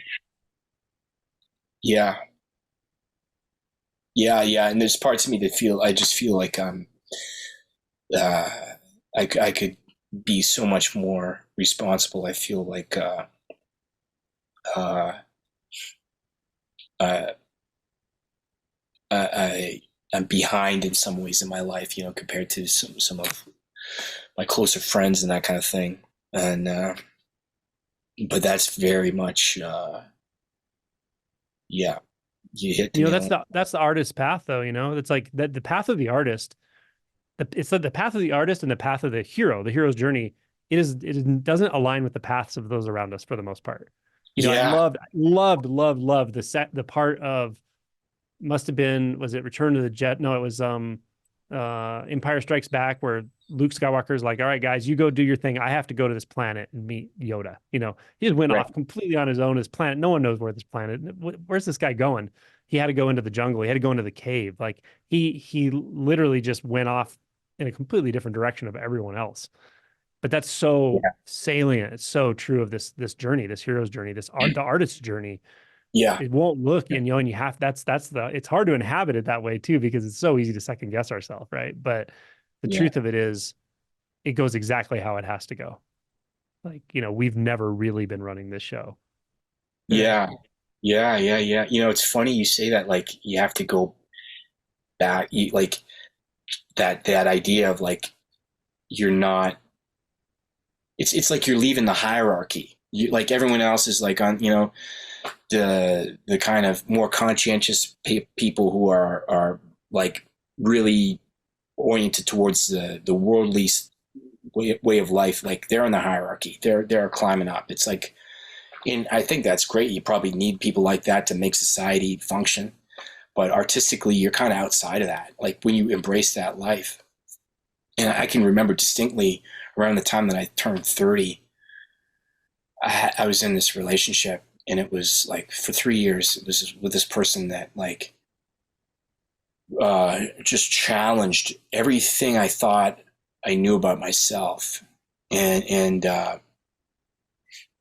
B: yeah, yeah, yeah. And there's parts of me that I just feel like uh, I could be so much more responsible. I feel like uh, uh, I'm behind in some ways in my life, compared to some of my closer friends and that kind of thing. And but that's very much yeah, you hit the nail.
A: That's the artist's path, though. It's like that the path of the artist. It's the path of the artist and the path of the hero, the hero's journey. It doesn't align with the paths of those around us for the most part. I
B: Yeah,
A: loved the part of must have been, was it Return to the Jet? No, it was Empire Strikes Back, where Luke Skywalker's like, all right, guys, you go do your thing. I have to go to this planet and meet Yoda. He just went
B: right,
A: off completely on his own. His planet, no one knows where this planet. Where's this guy going? He had to go into the jungle. He had to go into the cave. Like he literally just went off in a completely different direction of everyone else. But that's so
B: yeah,
A: salient. It's so true of this journey, this hero's journey, the artist's journey.
B: yeah,
A: It won't look, and you have it's hard to inhabit it that way too, because it's so easy to second guess ourselves, right? But the
B: yeah,
A: truth of it is it goes exactly how it has to go. Like, we've never really been running this show.
B: yeah, yeah, yeah, yeah. It's funny you say that. Like you have to go back, like that idea of like you're not. It's like you're leaving the hierarchy. You like everyone else is like on the kind of more conscientious people who are like really oriented towards the worldly way of life. Like they're in the hierarchy. They're climbing up. It's like, and I think that's great. You probably need people like that to make society function. But artistically, you're kind of outside of that. Like when you embrace that life, and I can remember distinctly around the time that I turned 30, I was in this relationship, and it was like for 3 years. It was with this person that like just challenged everything I thought I knew about myself, and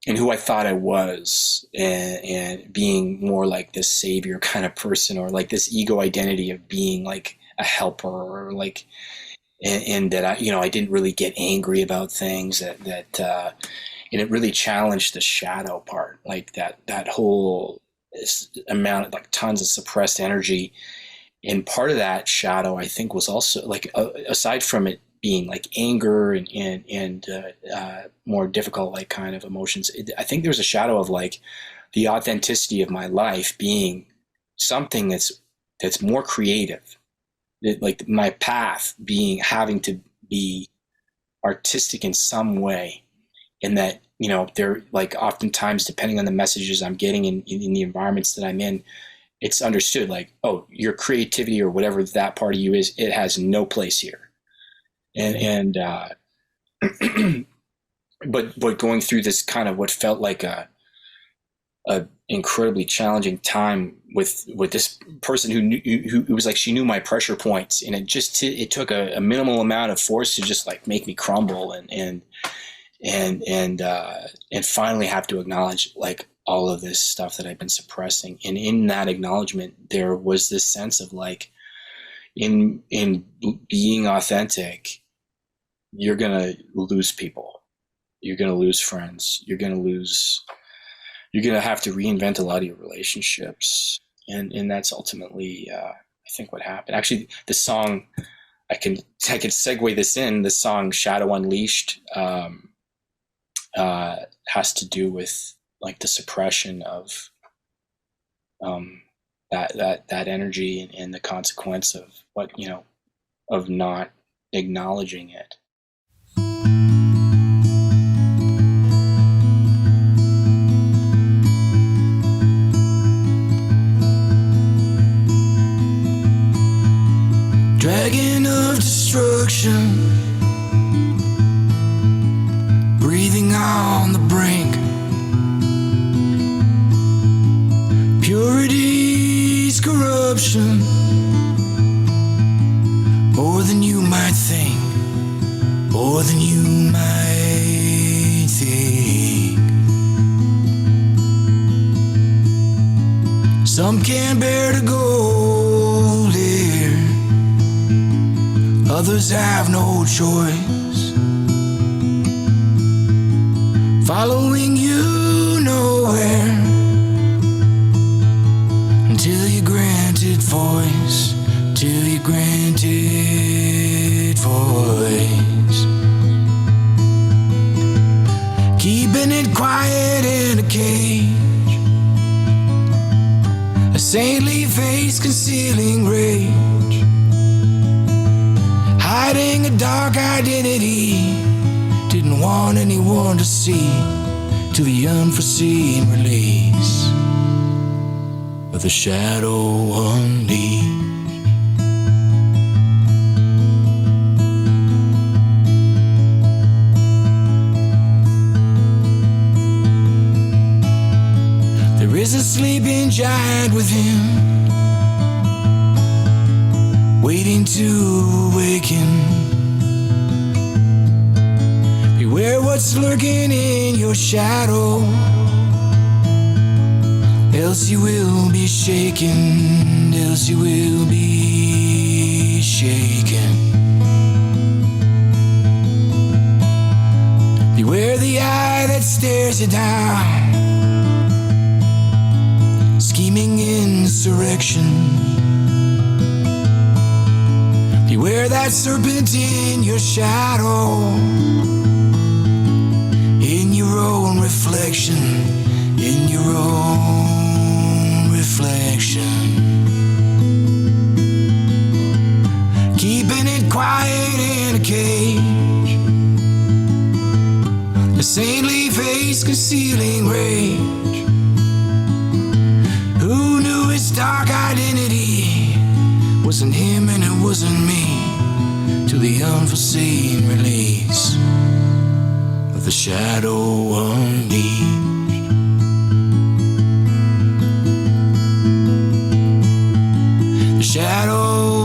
B: and who I thought I was, and being more like this savior kind of person, or like this ego identity of being like a helper, or like, and that I didn't really get angry about things, and it really challenged the shadow part, like that whole amount of like tons of suppressed energy. And part of that shadow, I think, was also like, aside from it being like anger and more difficult, like kind of emotions, I think there's a shadow of like the authenticity of my life being something that's more creative. Like my path being having to be artistic in some way, and that they're like, oftentimes, depending on the messages I'm getting in the environments that I'm in, it's understood like, oh, your creativity or whatever that part of you is, it has no place here. And but going through this kind of what felt like a incredibly challenging time with this person who was like, she knew my pressure points, and it took a minimal amount of force to just like make me crumble and finally have to acknowledge like all of this stuff that I've been suppressing. And in that acknowledgement, there was this sense of like, in being authentic, you're going to lose people. You're going to lose friends. You're going to have to reinvent a lot of your relationships. And that's ultimately, I think, what happened. Actually, the song, I can segue this in, the song Shadow Unleashed has to do with like the suppression of that energy, and the consequence of what, of not acknowledging it.
C: Dragon of destruction, breathing on the brink. Purity's corruption, more than you might think, more than you might think. Some can't bear to go there, others have no choice, following you nowhere until you granted voice, till you granted voice. Keeping it quiet in a cage, a saintly face concealing rage, hiding a dark identity, didn't want anyone to see, till the unforeseen release of the shadow unleashed. There is a sleeping giant within, waiting to awaken. Beware what's lurking in your shadow, else you will be shaken, else you will be shaken. Beware the eye that stares you down, scheming insurrection. Beware that serpent in your shadow, in your own reflection, in your own reflection. Keeping it quiet in a cage, a saintly face concealing rage. Who knew his dark identity wasn't him and it wasn't me, till the unforeseen release of the shadow unleashed. The shadow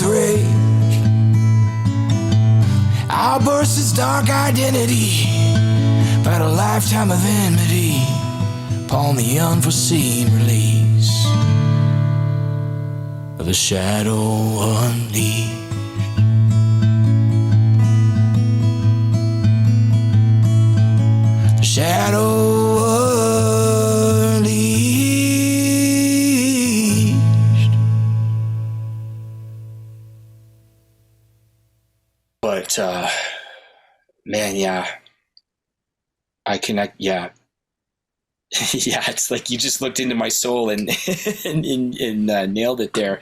C: with rage. Outbursts its dark identity, about a lifetime of enmity upon the unforeseen release of the shadow unleashed. The shadow unleashed.
B: But man, yeah, I connect. Yeah, yeah. It's like you just looked into my soul and and nailed it there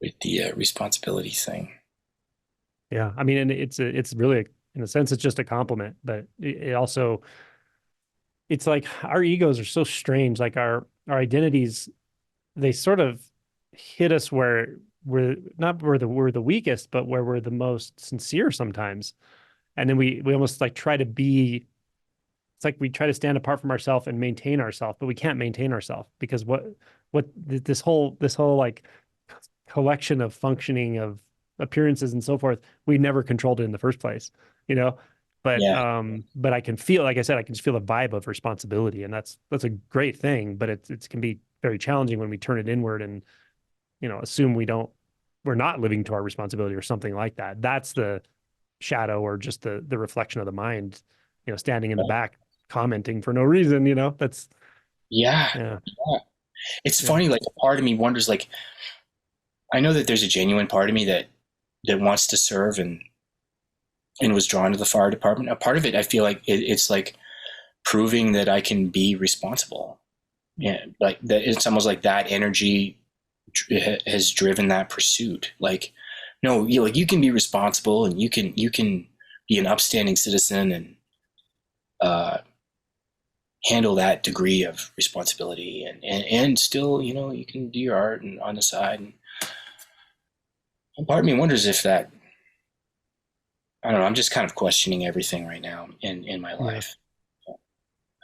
B: with the responsibility thing.
A: Yeah, I mean, and it's really, in a sense, it's just a compliment, but it also, it's like our egos are so strange. Like our identities, they sort of hit us where we're not where we're the weakest, but where we're the most sincere sometimes. And then we almost like try to be, it's like we try to stand apart from ourselves and maintain ourselves, but we can't maintain ourselves because what this whole like collection of functioning of appearances and so forth, we never controlled it in the first place, you know.
B: Yeah,
A: But I can feel, like I said, I can just feel the vibe of responsibility, and that's a great thing. But it can be very challenging when we turn it inward and, you know, assume we're not living to our responsibility or something like that. That's the shadow, or just the reflection of the mind, you know, standing in the back commenting for no reason, you know. That's
B: yeah,
A: yeah,
B: yeah. It's
A: yeah.
B: funny. Like a part of me wonders. Like I know that there's a genuine part of me that wants to serve and was drawn to the fire department. A part of it, I feel like it's like proving that I can be responsible. Yeah, like that. It's almost like that energy has driven that pursuit. Like, no, you can be responsible and you can be an upstanding citizen and uh, handle that degree of responsibility and still, you can do your art and on the side. And part of me wonders if that, I don't know. I'm just kind of questioning everything right now in my
A: Yeah.
B: life.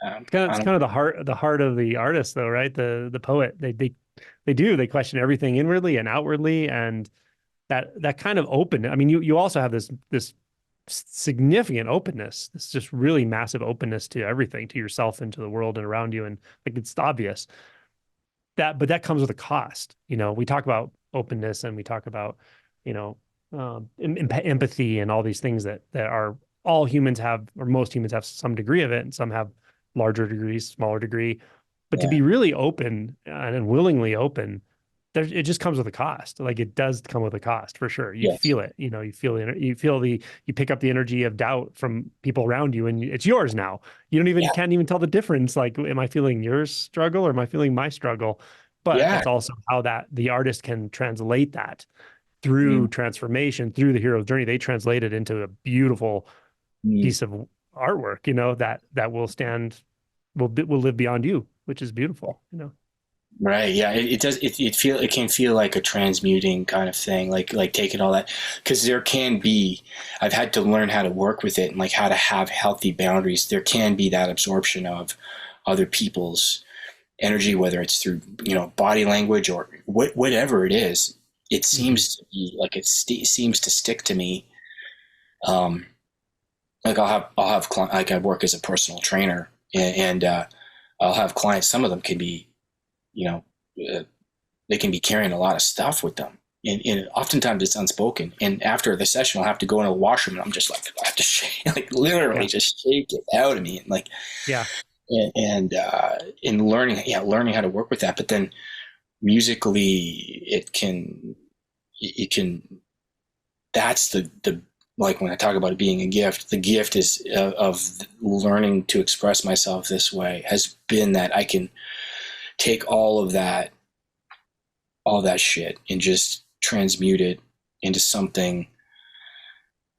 B: I
A: It's
B: don't.
A: kind of the heart of the artist, though, right? The poet. They question everything inwardly and outwardly, and that kind of open. I mean, you also have this significant openness, this just really massive openness to everything, to yourself and to the world and around you, and like it's obvious but that comes with a cost. You know, we talk about openness and we talk about, you know, empathy and all these things that are all humans have, or most humans have some degree of it, and some have larger degrees, smaller degree. But to
B: Yeah.
A: be really open and willingly open, it just comes with a cost. Like it does come with a cost for sure. You
B: Yes.
A: feel it, you know, you pick up the energy of doubt from people around you, and it's yours now.
B: Yeah.
A: Can't even tell the difference. Like, am I feeling your struggle or am I feeling my struggle? But
B: Yeah.
A: it's also how that the artist can translate that through
B: Mm,
A: transformation, through the hero's journey. They translate it into a beautiful
B: mm.
A: piece of artwork, you know, that will live beyond you, which is beautiful, you know.
B: Right. Yeah. It does. It can feel like a transmuting kind of thing, like taking all that, because there can be, I've had to learn how to work with it and like how to have healthy boundaries. There can be that absorption of other people's energy, whether it's through, body language or whatever it is. It
A: Mm-hmm.
B: seems to be like seems to stick to me. Um, like like I work as a personal trainer and I'll have clients. Some of them can be, you know, uh, they can be carrying a lot of stuff with them. And oftentimes it's unspoken. And after the session, I'll have to go into the washroom and I'm just like, I have to shake, like literally
A: Yeah.
B: just shake it out of me. And like,
A: Yeah.
B: in learning how to work with that. But then musically, it can, that's the, like when I talk about it being a gift, the gift is of learning to express myself this way has been that I can take all that shit and just transmute it into something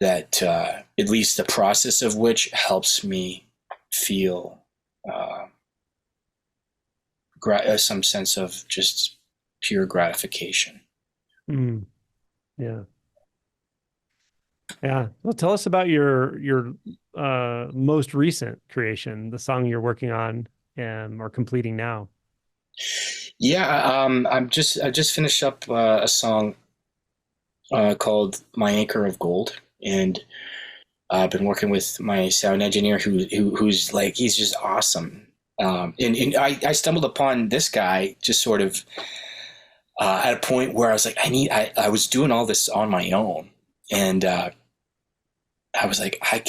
B: that at least the process of which helps me feel uh, some sense of just pure gratification.
A: Mm. Yeah. Yeah. Well, tell us about your most recent creation, the song you're working on or completing now.
B: Yeah, I just finished up a song called My Anchor of Gold, and I've been working with my sound engineer who's like, he's just awesome. And I stumbled upon this guy just sort of at a point where I was like, I was doing all this on my own, and I was like, I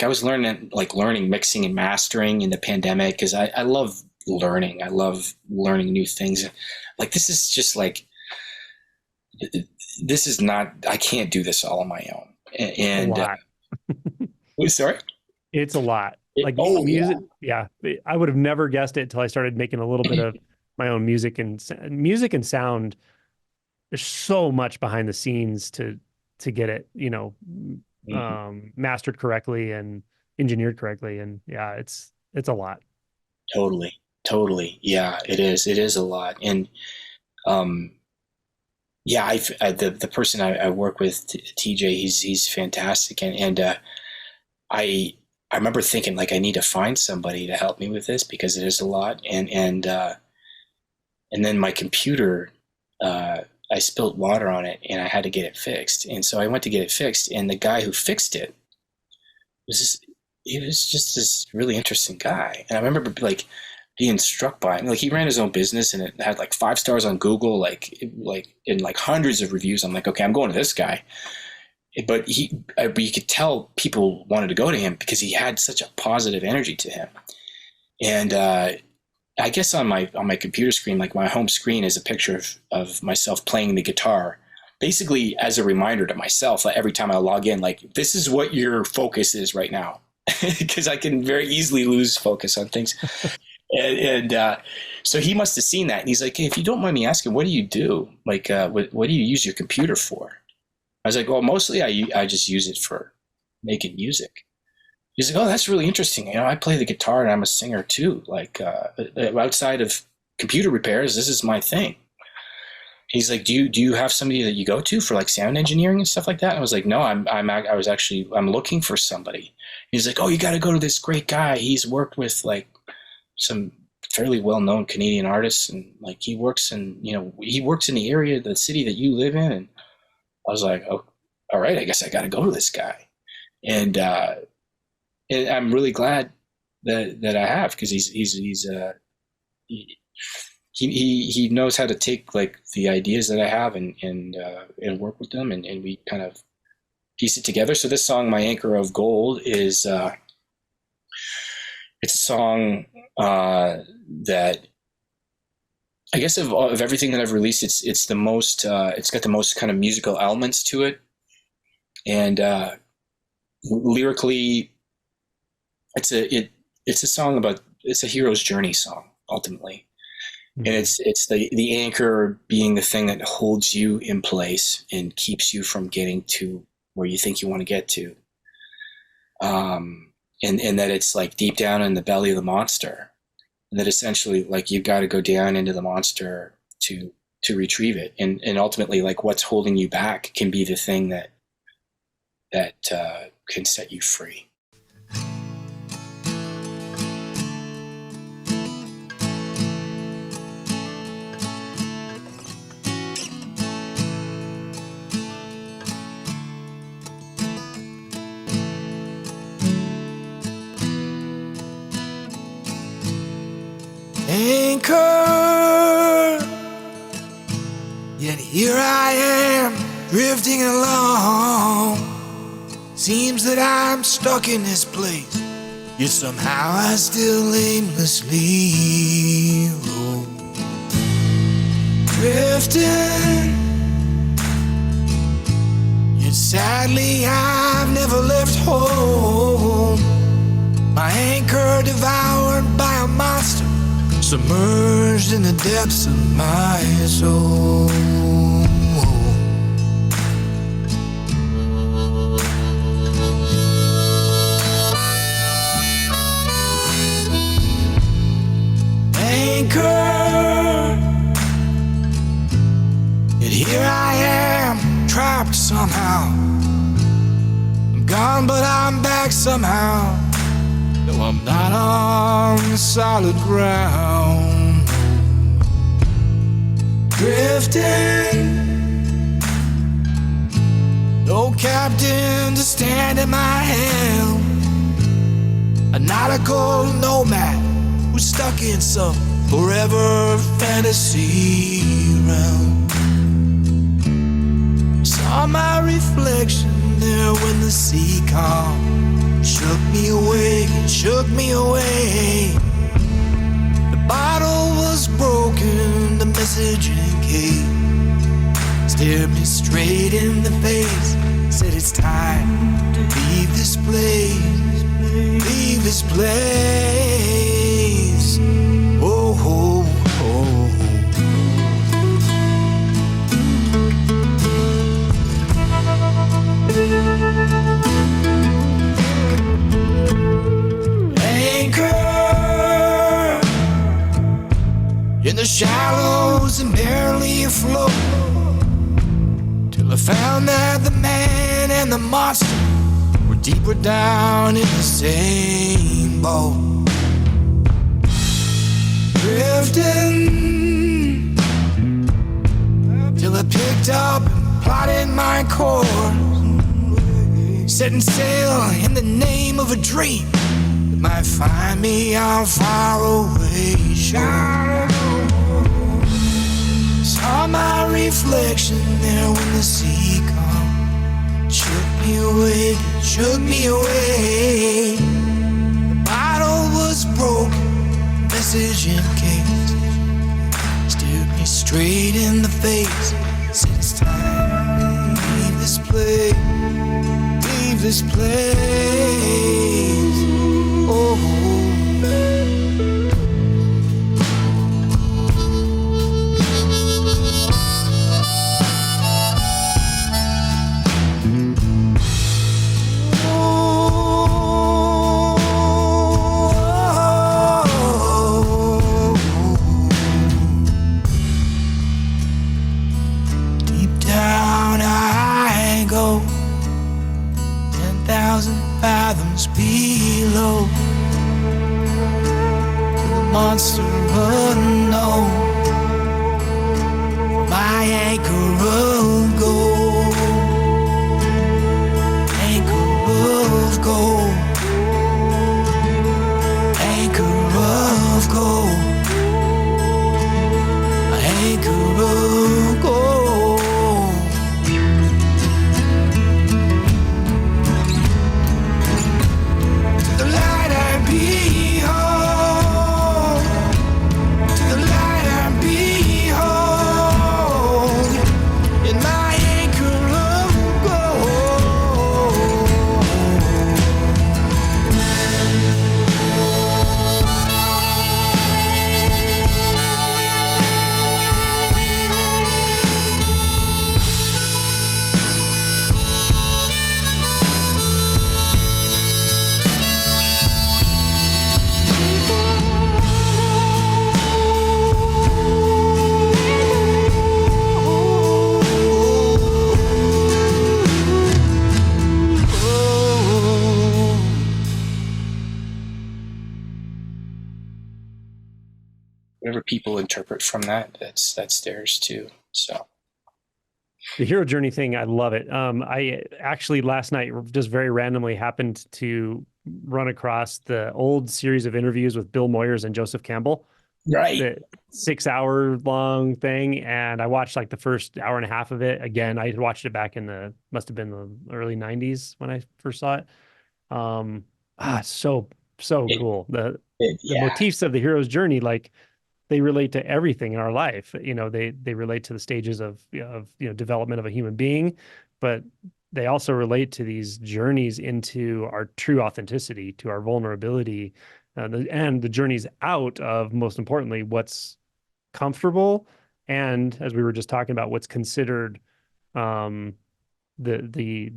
B: was learning mixing and mastering in the pandemic, because I love learning. I love learning new things. Like, this is just like, this is not, I can't do this all on my own. And
A: a lot.
B: sorry?
A: It's a lot. Like music. Yeah. I would have never guessed it until I started making a little bit of my own music and sound. There's so much behind the scenes to get it, mastered correctly and engineered correctly. And yeah, it's a lot.
B: Totally. Yeah, it is a lot. And yeah, the person I work with, TJ, he's fantastic. And I remember thinking, like, I need to find somebody to help me with this, because it is a lot. And then my computer, I spilled water on it, and I had to get it fixed. And so I went to get it fixed, and the guy who fixed it he was just this really interesting guy. And I remember like being struck by him. Like, he ran his own business, and it had like 5 stars on Google, like in like hundreds of reviews. I'm like, okay, I'm going to this guy. But you could tell people wanted to go to him because he had such a positive energy to him. And I guess on my computer screen, like my home screen, is a picture of myself playing the guitar, basically as a reminder to myself, like, every time I log in, like, this is what your focus is right now, because I can very easily lose focus on things. And so he must have seen that, and he's like, hey, if you don't mind me asking, what do you do? Like, what do you use your computer for? I was like, well, mostly I just use it for making music. He's like, oh, that's really interesting. I play the guitar, and I'm a singer too. Like, outside of computer repairs, this is my thing. He's like, do you have somebody that you go to for like sound engineering and stuff like that? And I was like, no, I'm looking for somebody. He's like, oh, you got to go to this great guy. He's worked with like some fairly well-known Canadian artists, and like he works in the area, the city that you live in. And I was like, oh, all right, I guess I got to go to this guy. And I'm really glad that I have, because he knows how to take like the ideas that I have and work with them, and we kind of piece it together. So this song, My Anchor of Gold, is it's a song that, I guess, of everything that I've released, it's the most it's got the most kind of musical elements to it, and lyrically, it's a song about, it's a hero's journey song ultimately. Mm-hmm. And it's the anchor being the thing that holds you in place and keeps you from getting to where you think you want to get to. And that it's like deep down in the belly of the monster, and that essentially like you've got to go down into the monster to retrieve it. And ultimately, like, what's holding you back can be the thing that can set you free.
C: Anchor, yet here I am, drifting along. Seems that I'm stuck in this place, yet somehow I still aimlessly roam. Drifting, yet sadly I've never left home. My anchor devoured by a monster, submerged in the depths of my soul. Anchor, yet here I am, trapped somehow. I'm gone, but I'm back somehow. No, I'm not on solid ground. Drifting, captain to stand at my helm, a nautical nomad who's stuck in some forever fantasy realm. Saw my reflection there when the sea calm shook me away, shook me away. The bottle was broken, the messaging came, stared me straight in the face, said it's time to leave this place, leave this place. Oh, oh, oh. Anchor in the shallows and barely afloat, till I found that the man and the monster were deeper down in the same boat. Drifting till I picked up and plotted my course, setting sail in the name of a dream that might find me on faraway shore. Saw my reflection there when the sea calm shook me away, shook me away. The bottle was broken, message in case, stared me straight in the face, said it's time to leave this place, leave this place. Oh, fathoms below, to the monster unknown, my anchor of gold, anchor of gold, anchor of gold, anchor of gold. Whatever people interpret from that, that's theirs too. So
A: the hero journey thing, I love it. I actually last night just very randomly happened to run across the old series of interviews with Bill Moyers and Joseph Campbell,
B: right,
A: the 6 hour long thing, and I watched like the first hour and a half of it. Again, I watched it back in the must have been the early 90s when I first saw it. So cool. The
B: yeah,
A: motifs of the hero's journey, like, they relate to everything in our life. They relate to the stages of development of a human being, but they also relate to these journeys into our true authenticity, to our vulnerability, and the journeys out of, most importantly, what's comfortable, and as we were just talking about, what's considered the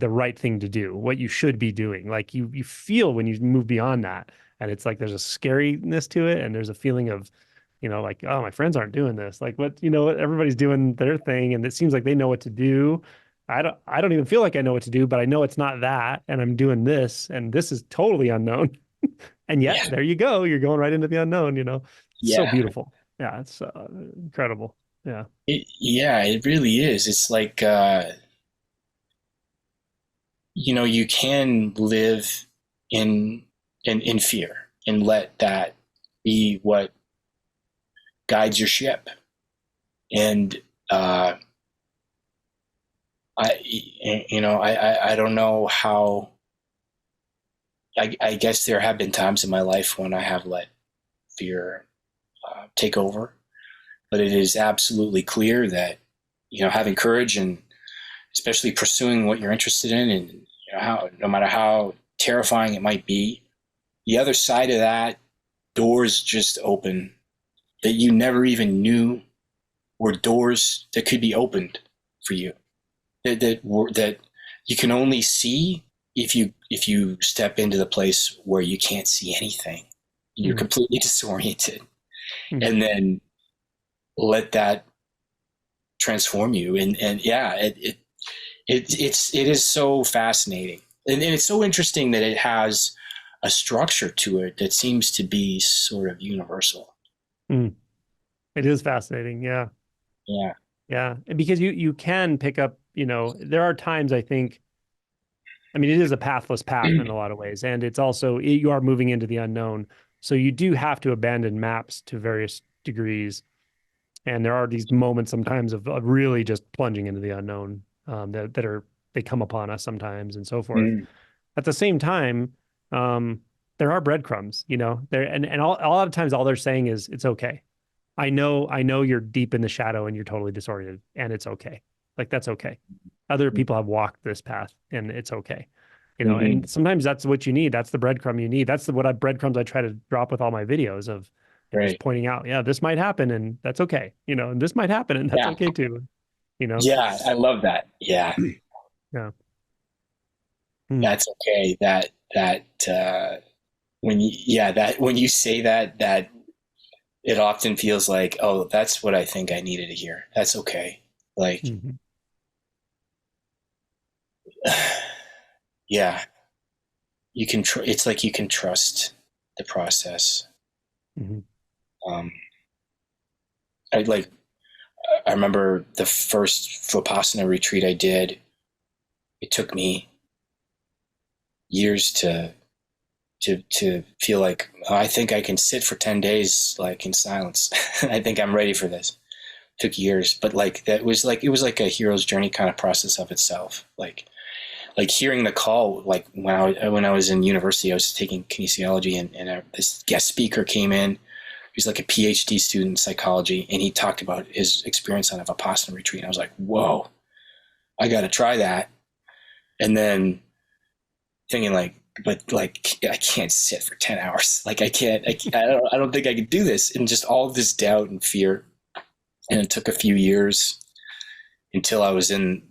A: right thing to do, what you should be doing. Like you feel when you move beyond that, and it's like there's a scariness to it, and there's a feeling of, like, oh, my friends aren't doing this. Like, what, everybody's doing their thing, and it seems like they know what to do. I don't even feel like I know what to do, but I know it's not that, and I'm doing this, and this is totally unknown. And yet,
B: yeah,
A: there you go. You're going right into the unknown, It's so
B: yeah.
A: beautiful. Yeah, it's incredible. Yeah.
B: It really is. It's like you can live in fear and let that be what guides your ship. And I don't know how. I guess there have been times in my life when I have let fear take over, but it is absolutely clear that having courage and especially pursuing what you're interested in, and how, no matter how terrifying it might be, the other side of that, doors just open that you never even knew were doors that could be opened for you, that you can only see if you step into the place where you can't see anything. You're completely disoriented, and then let that transform you. And yeah, it is so fascinating, and it's so interesting that it has a structure to it that seems to be sort of universal.
A: It is fascinating. Yeah.
B: Yeah.
A: Yeah. And because you can pick up, there are times I think, I mean, it is a pathless path in a lot of ways. And it's also, you are moving into the unknown. So you do have to abandon maps to various degrees. And there are these moments sometimes of really just plunging into the unknown, they come upon us sometimes and so forth. At the same time, there are breadcrumbs, there, and a lot of times all they're saying is it's okay. I know you're deep in the shadow and you're totally disoriented, and it's okay. Like, that's okay. Other people have walked this path and it's okay. And sometimes that's what you need. That's the breadcrumb you need. That's breadcrumbs I try to drop with all my videos of just pointing out, yeah, this might happen and that's okay. And this might happen and that's okay too.
B: Yeah, I love that. Yeah.
A: Yeah.
B: That's okay. When you say that it often feels like, oh, that's what I think I needed to hear. That's okay. Like, yeah, you can, it's like you can trust the process. I remember the first Vipassana retreat I did. It took me years to feel like, oh, I think I can sit for 10 days, like, in silence. I think I'm ready for this. It took years, but it was like a hero's journey kind of process of itself. Like hearing the call, like when I was in university, I was taking kinesiology, and this guest speaker came in. He's like a PhD student in psychology, and he talked about his experience on a Vipassana retreat. And I was like, whoa, I got to try that. And then thinking but I can't sit for 10 hours. Like, I don't think I could do this. And just all of this doubt and fear. And it took a few years until I was in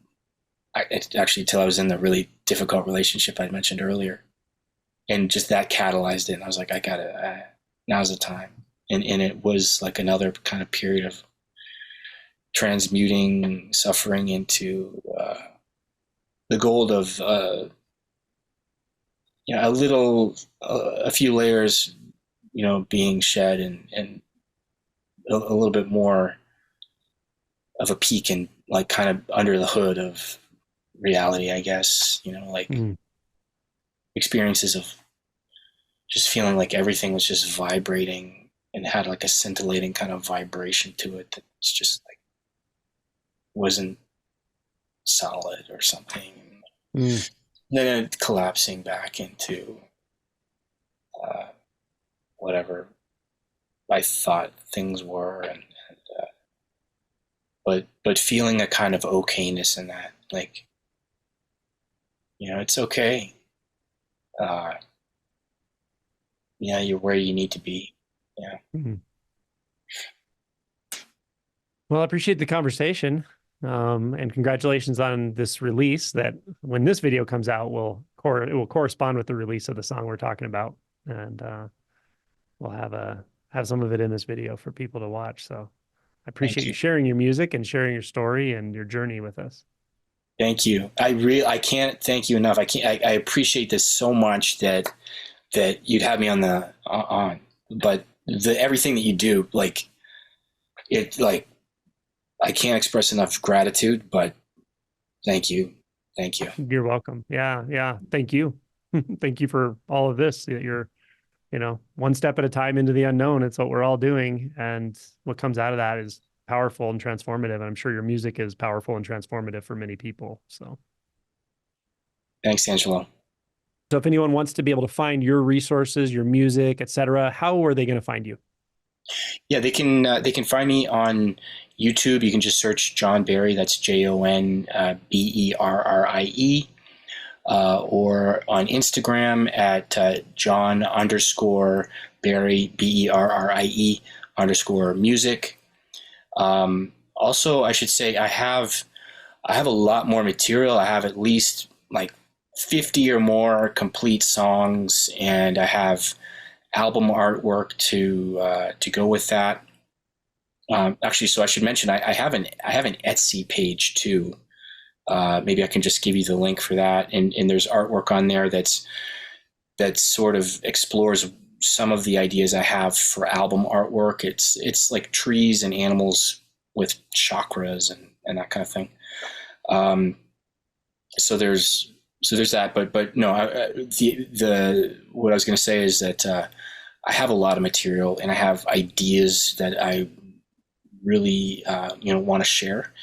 B: the really difficult relationship I mentioned earlier. And just that catalyzed it. And I was like, now's the time. And it was like another kind of period of transmuting suffering into the gold of a few layers, being shed, and a little bit more of a peek and like kind of under the hood of reality, I guess. Experiences of just feeling like everything was just vibrating and had like a scintillating kind of vibration to it that's just like wasn't solid or something. Then it collapsing back into whatever I thought things were, but feeling a kind of okayness in that, like, it's okay. You're where you need to be. Yeah.
A: Well, I appreciate the conversation. And congratulations on this release that, when this video comes out, it will correspond with the release of the song we're talking about. And we'll have some of it in this video for people to watch. So I appreciate you sharing your music and sharing your story and your journey with us.
B: Thank you. I can't thank you enough. I appreciate this so much that you'd have me on, but everything that you do, like, I can't express enough gratitude, but thank you. Thank you.
A: You're welcome. Yeah, yeah. Thank you. Thank you for all of this. You're, one step at a time into the unknown. It's what we're all doing. And what comes out of that is powerful and transformative. And I'm sure your music is powerful and transformative for many people.
B: Thanks, Angelo.
A: So if anyone wants to be able to find your resources, your music, etc., how are they going to find you?
B: Yeah, they can find me on YouTube. You can just search John Berrie. That's JonBerrie, or on Instagram at John_Berrie Berrie_music. Also, I should say I have a lot more material. I have at least like 50 or more complete songs, and I have album artwork to go with that. Actually, so I should mention I have an Etsy page too. Maybe I can just give you the link for that. And there's artwork on there that sort of explores some of the ideas I have for album artwork. It's like trees and animals with chakras and that kind of thing. So there's that, but no, the what I was going to say is that I have a lot of material and I have ideas that I really want to share,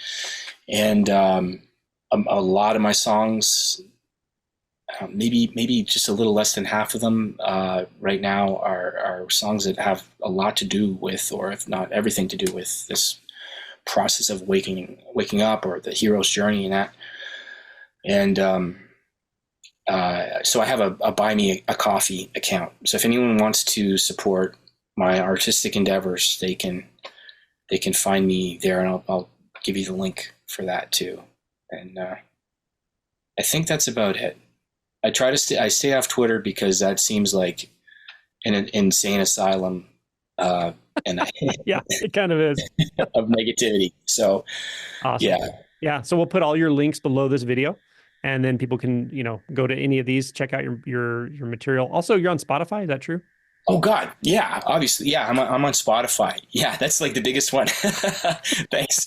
B: and a lot of my songs, maybe just a little less than half of them right now are songs that have a lot to do with, or if not everything to do with, this process of waking up, or the hero's journey and that. And so I have a Buy Me a Coffee account. So if anyone wants to support my artistic endeavors, they can find me there, and I'll give you the link for that too. And I think that's about it. I stay off Twitter because that seems like an insane asylum, and
A: Yeah, it kind of is.
B: of negativity. So
A: Awesome.
B: yeah.
A: Yeah. So we'll put all your links below this video, and then people can, go to any of these, check out your material. Also, you're on Spotify. Is that true?
B: Oh God, yeah, obviously, yeah. I'm on Spotify. Yeah, that's like the biggest one. Thanks.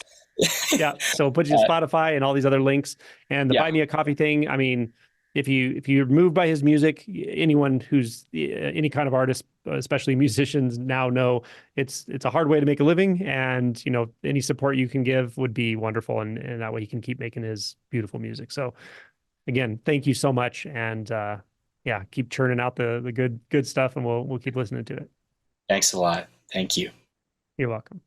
A: Yeah. So we'll put you to Spotify and all these other links, and the
B: Yeah.
A: Buy Me a Coffee thing. I mean, if you're moved by his music, anyone who's any kind of artist, especially musicians, now know it's a hard way to make a living, and any support you can give would be wonderful, and that way he can keep making his beautiful music. So again, thank you so much, and yeah, keep churning out the good stuff, and we'll keep listening to it.
B: Thanks a lot. Thank you.
A: You're welcome.